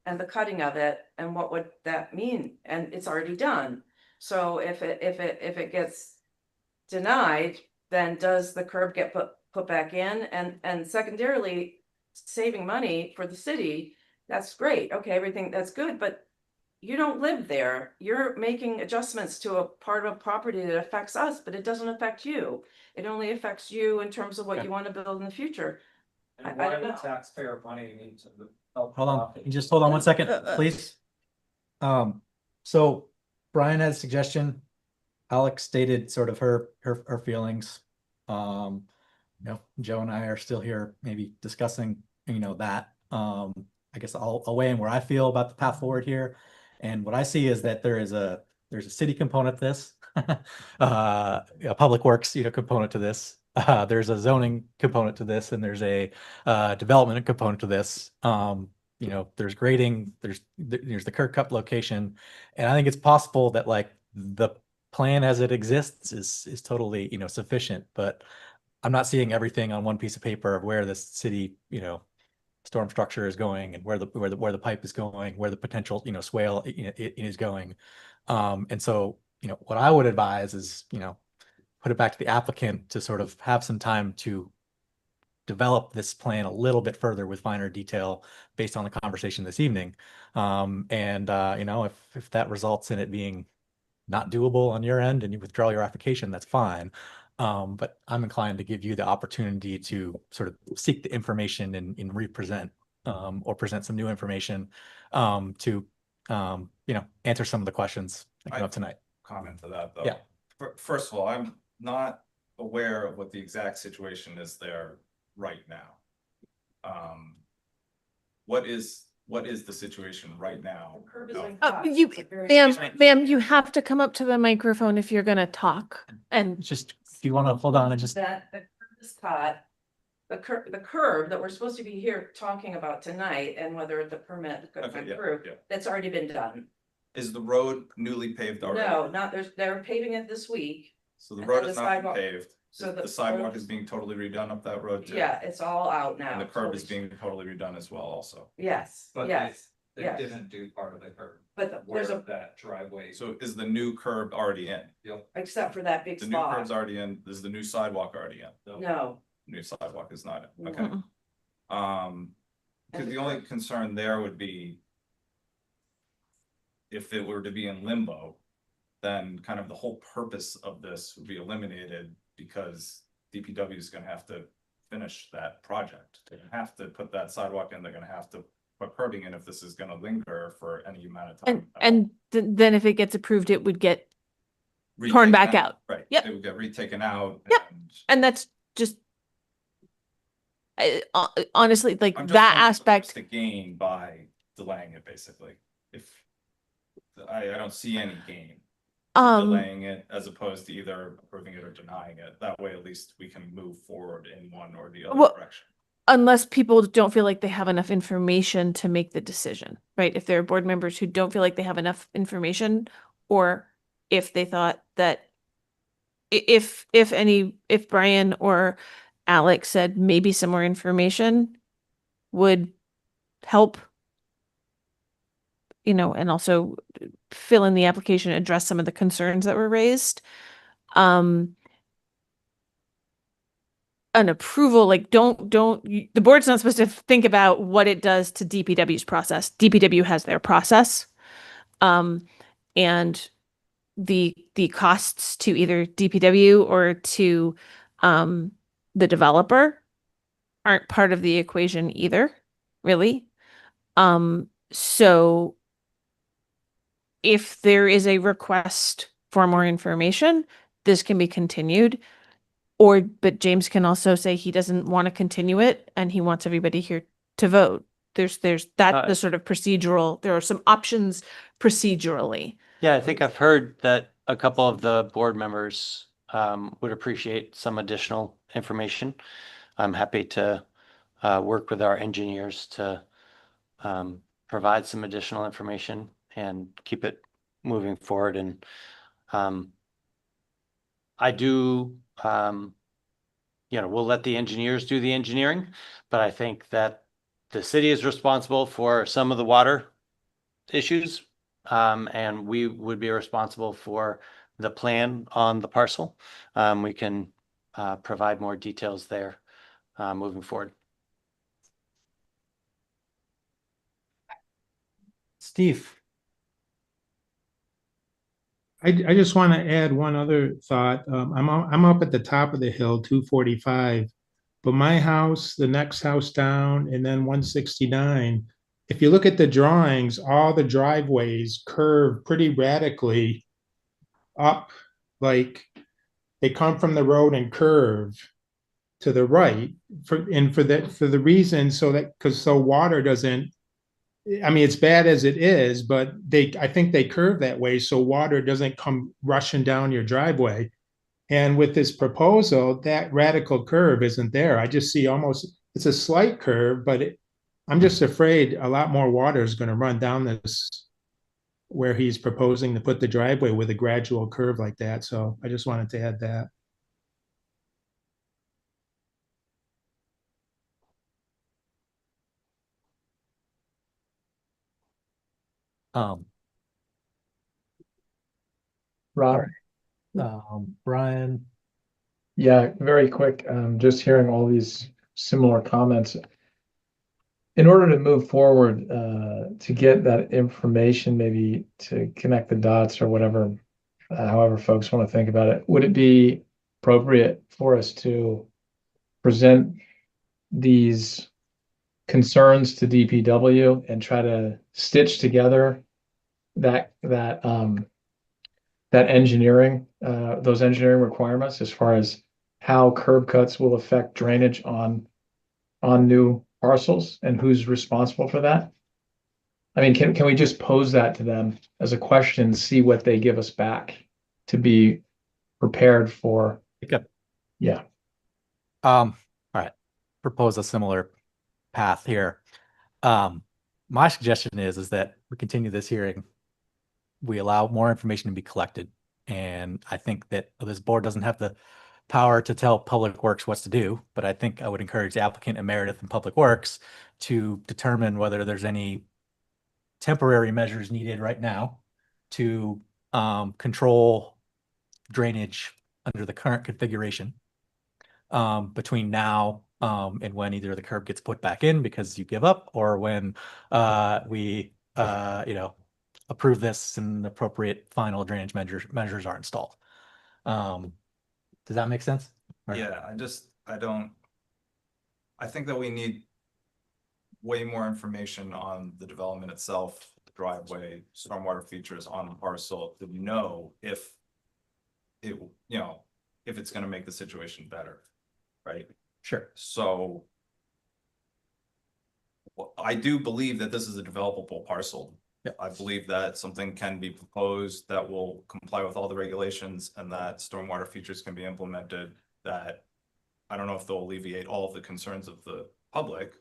and the cutting of it and what would that mean? And it's already done. So if it gets denied, then does the curb get put back in? And secondarily, saving money for the city, that's great. Okay, everything that's good, but you don't live there. You're making adjustments to a part of property that affects us, but it doesn't affect you. It only affects you in terms of what you want to build in the future. And I why don't the know. taxpayer money needs to help. hold on. Can you just hold on 1 second, please. So Brian had a suggestion. Alex stated sort of her feelings. Joe and I are still here, maybe discussing, that. I guess I'll weigh in where I feel about the path forward here. And what I see is that there's a city component to this, a public works, component to this. There's a zoning component to this, and there's a development component to this. There's grading, there's the curb cut location, and I think it's possible that like the plan as it exists is totally sufficient, but I'm not seeing everything on one piece of paper of where this city storm structure is going and where the pipe is going, where the potential, swale is going. And so, what I would advise is, put it back to the applicant to sort of have some time to develop this plan a little bit further with finer detail based on the conversation this evening. If that results in it being not doable on your end and you withdraw your application, that's fine. But I'm inclined to give you the opportunity to sort of seek the information and represent or present some new information to answer some of the questions that came up tonight. Comment to that though. Yeah. First of all, I'm not aware of what the exact situation is there right now. What is the situation right now? Ma'am, you have to come up to the microphone if you're gonna talk. And Just, if you want to hold on and just, That the curb is cut. The curb that we're supposed to be here talking about tonight and whether the permit got Okay, yeah, approved, yeah. that's already been done. Is the road newly paved already? No, they're paving it this week. So the and road then is the not sidewalk- paved. So The sidewalk is being totally redone up that road too. Yeah, it's all out now. And the curb is being totally redone as well also. Yes, But yes, they yes. didn't do part of the curb. But Where there's a, that driveway. So is the new curb already in? except for that big The new curb's spot. already in. Is the new sidewalk already in? No, New sidewalk is not in. No. Okay. Because the only concern there would be if it were to be in limbo, then kind of the whole purpose of this would be eliminated because DPW is gonna have to finish that project. They're gonna have to put that sidewalk in, they're gonna have to put curbing in if this is gonna linger for any amount of time. then if it gets approved, it would get torn Retaken back out. Right. Yep. It would get retaken out. Yep. and and that's just honestly, like I'm just that wondering what's aspect. to gain by delaying it, basically. If I don't see any gain. Delaying it as opposed to either approving it or denying it. That way, at least we can move forward in one or the other direction. Unless people don't feel like they have enough information to make the decision, right? If there are board members who don't feel like they have enough information, or if they thought that if Brian or Alex said maybe some more information would help, and also fill in the application, address some of the concerns that were raised. An approval, like the board's not supposed to think about what it does to DPW's process. DPW has their process. And the costs to either DPW or to the developer aren't part of the equation either, really. So if there is a request for more information, this can be continued. But James can also say he doesn't want to continue it and he wants everybody here to vote. There's that the sort of procedural, there are some options procedurally. Yeah, I think I've heard that a couple of the board members would appreciate some additional information. I'm happy to work with our engineers to provide some additional information and keep it moving forward. And I do, we'll let the engineers do the engineering, but I think that the city is responsible for some of the water issues. And we would be responsible for the plan on the parcel. We can provide more details there moving forward. Steve. I just want to add one other thought. I'm up at the top of the hill, 245, but my house, the next house down, and then 169. If you look at the drawings, all the driveways curve pretty radically up, like they come from the road and curve to the right for the reason so water doesn't. I mean, it's bad as it is, but I think they curve that way so water doesn't come rushing down your driveway. And with this proposal, that radical curve isn't there. I just see it's a slight curve, but I'm just afraid a lot more water is going to run down this where he's proposing to put the driveway with a gradual curve like that. So I just wanted to add that. Um, Rob? Brian, Yeah, very quick. Just hearing all these similar comments. In order to move forward, to get that information, maybe to connect the dots or whatever, however folks want to think about it, would it be appropriate for us to present these concerns to DPW and try to stitch together that engineering, those engineering requirements as far as how curb cuts will affect drainage on new parcels and who's responsible for that? I mean, can we just pose that to them as a question, see what they give us back to be prepared for? Okay. Yeah. All right. Propose a similar path here. My suggestion is that we continue this hearing. We allow more information to be collected. And I think that this board doesn't have the power to tell Public Works what to do, but I think I would encourage the applicant and Meredith and Public Works to determine whether there's any temporary measures needed right now to control drainage under the current configuration between now and when either the curb gets put back in because you give up, or when we approve this and appropriate final drainage measures are installed. Does that make sense? Yeah, I think that we need way more information on the development itself, the driveway, stormwater features on the parcel to know if it, if it's gonna make the situation better, right? Sure. So I do believe that this is a developable parcel. Yep. I believe that something can be proposed that will comply with all the regulations and that stormwater features can be implemented that I don't know if they'll alleviate all of the concerns of the public,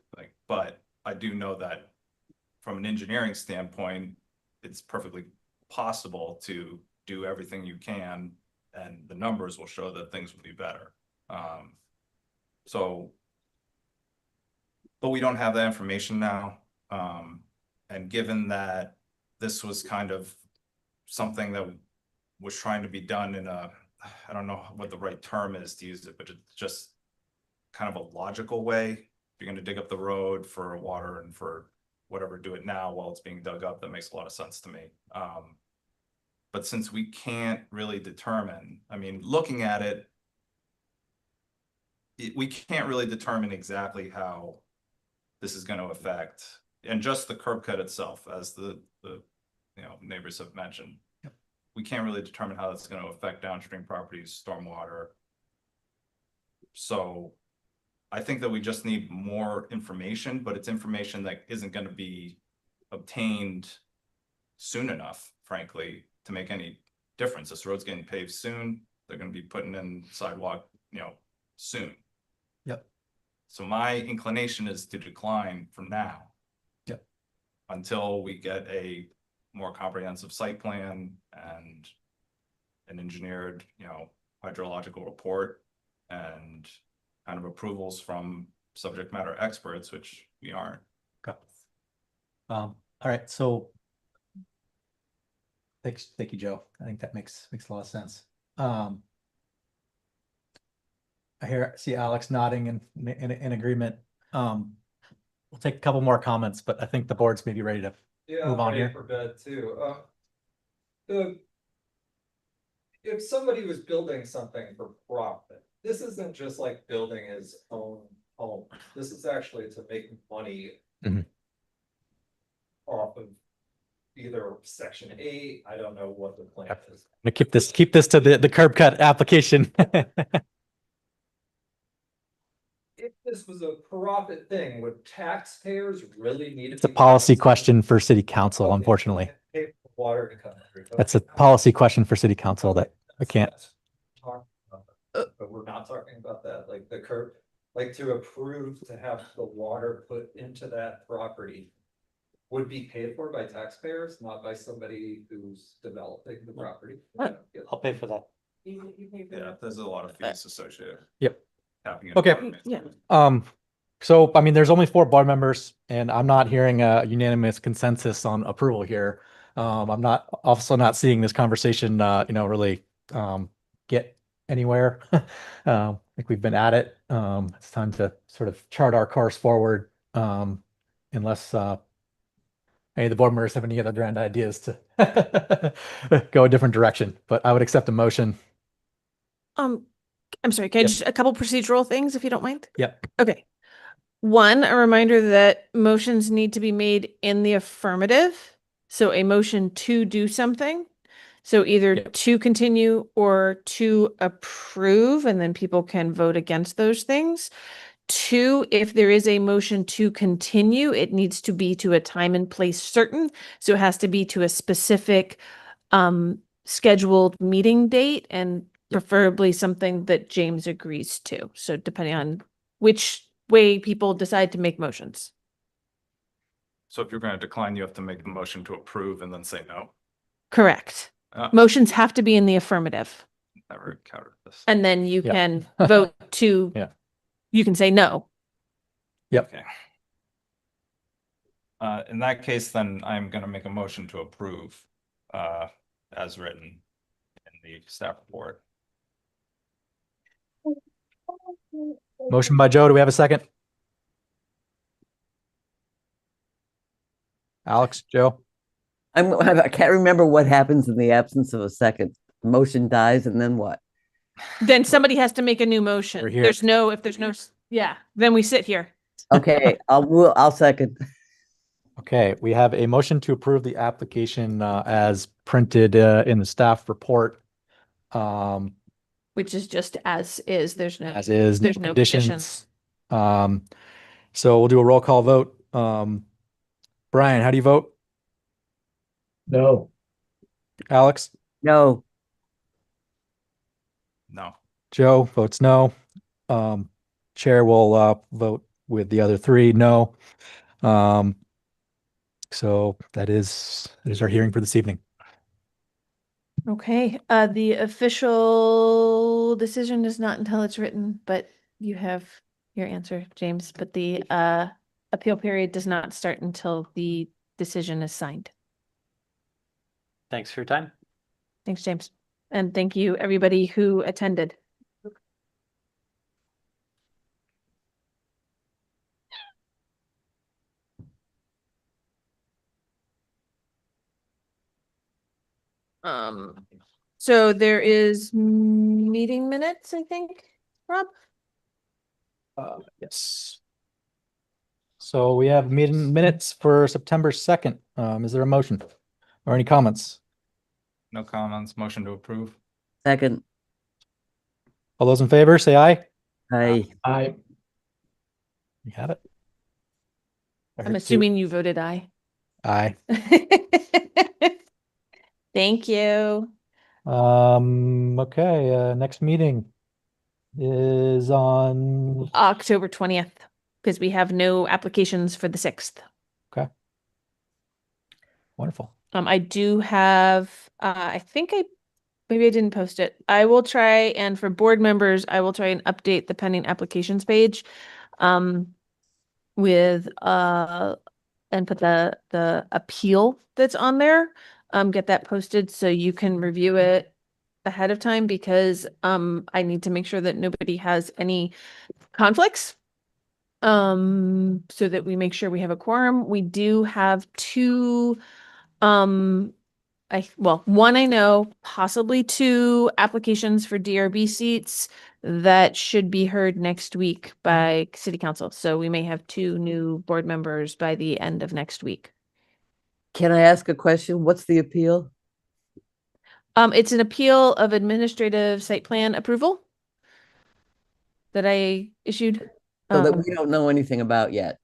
but I do know that from an engineering standpoint, it's perfectly possible to do everything you can and the numbers will show that things will be better. But we don't have that information now. And given that this was kind of something that was trying to be done in I don't know what the right term is to use it, but it's just kind of a logical way. If you're going to dig up the road for water and for whatever, do it now while it's being dug up. That makes a lot of sense to me. But since we can't really determine, I mean, looking at it, we can't really determine exactly how this is going to affect, and just the curb cut itself, as the neighbors have mentioned. Yep. We can't really determine how that's going to affect downstream properties, stormwater. So I think that we just need more information, but it's information that isn't going to be obtained soon enough, frankly, to make any difference. This road's getting paved soon. They're going to be putting in sidewalk, soon. Yep. So my inclination is to decline from now. Yep. Until we get a more comprehensive site plan and an engineered, hydrological report and kind of approvals from subject matter experts, which we aren't. Okay. All right. So thank you, Joe. I think that makes a lot of sense. I see Alex nodding in agreement. We'll take a couple more comments, but I think the board's maybe ready to move on here. For bed too. If somebody was building something for profit, this isn't just like building his own home. This is actually to make money off of either Section 8. I don't know what the plan is. I'm gonna keep this to the curb cut application. If this was a profit thing, would taxpayers really need It's a policy question for city council, unfortunately. Pay for water to come through. That's a policy question for city council that I can't. Talk about that. But we're not talking about that, like the curb, like to approve to have the water put into that property would be paid for by taxpayers, not by somebody who's developing the property. I'll pay for that. Yeah, there's a lot of fees associated. Yep. Happening. Okay. Yeah. So, I mean, there's only 4 board members, and I'm not hearing a unanimous consensus on approval here. I'm also not seeing this conversation, really get anywhere. I think we've been at it. It's time to sort of chart our course forward, unless any of the board members have any other grand ideas to go a different direction. But I would accept a motion. I'm sorry, can I Yep. just a couple procedural things if you don't mind? Yep. Okay. One, a reminder that motions need to be made in the affirmative. So a motion to do something. So either Yep. to continue or to approve, and then people can vote against those things. 2, if there is a motion to continue, it needs to be to a time and place certain. So it has to be to a specific scheduled meeting date, and preferably something that James agrees to. So depending on which way people decide to make motions. So if you're going to decline, you have to make the motion to approve and then say no. Correct. Motions have to be in the affirmative. Never encountered this. And then you Yeah. can vote to, Yeah. you can say no. Yep. Okay. In that case, then I'm going to make a motion to approve as written in the staff report. Motion by Joe. Do we have a second? Alex, Joe? I can't remember what happens in the absence of a second. Motion dies and then what? Then somebody has to make a new motion. We're here. If there's no, yeah, then we sit here. Okay, I'll second. Okay, we have a motion to approve the application as printed in the staff report. Which is just as is. There's no, As is, there's no conditions. So we'll do a roll call vote. Brian, how do you vote? No. Alex? No, No. Joe votes no. Chair will vote with the other 3 no. So that is our hearing for this evening. Okay, the official decision is not until it's written, but you have your answer, James. But the appeal period does not start until the decision is signed. Thanks for your time. Thanks, James. And thank you, everybody who attended. So there is meeting minutes, I think, Rob? Yes. So we have meeting minutes for September 2nd. Is there a motion or any comments? No comments. Motion to approve. second. All those in favor, say aye. I You have it. I I'm heard two. assuming you voted aye. Aye. Thank you. Okay, next meeting is on, October 20th, because we have no applications for the 6th. okay. Wonderful. I do have, I think maybe I didn't post it. I will try, and for board members, I will try and update the pending applications page, with, and put the appeal that's on there, get that posted so you can review it ahead of time, because, I need to make sure that nobody has any conflicts. So that we make sure we have a quorum. We do have 2, one I know, possibly 2 applications for DRB seats that should be heard next week by city council. So we may have 2 new board members by the end of next week. Can I ask a question? What's the appeal? It's an appeal of administrative site plan approval that I issued. So that we don't know anything about yet.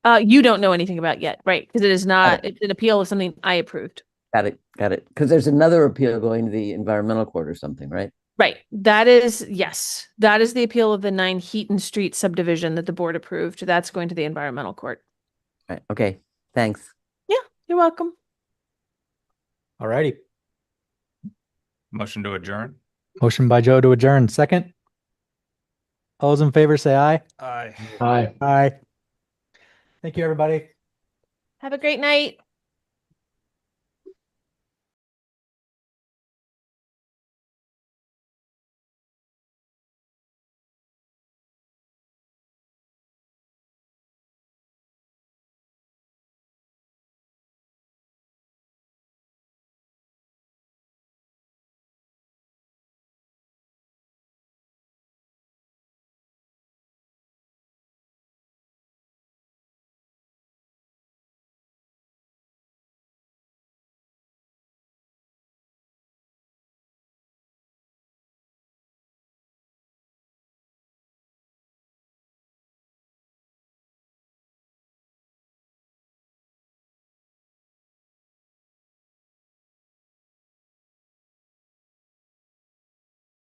You don't know anything about yet, right? Because it is not, it's an appeal of something I approved. Got it. Because there's another appeal going to the environmental court or something, right? Right. That is, yes, that is the appeal of the 9 Heaton Street subdivision that the board approved. That's going to the environmental court. Right. Okay, thanks. Yeah, you're welcome. All righty. Motion to adjourn. Motion by Joe to adjourn. Second. All those in favor say aye. Aye. Aye. Aye. Thank you, everybody. Have a great night.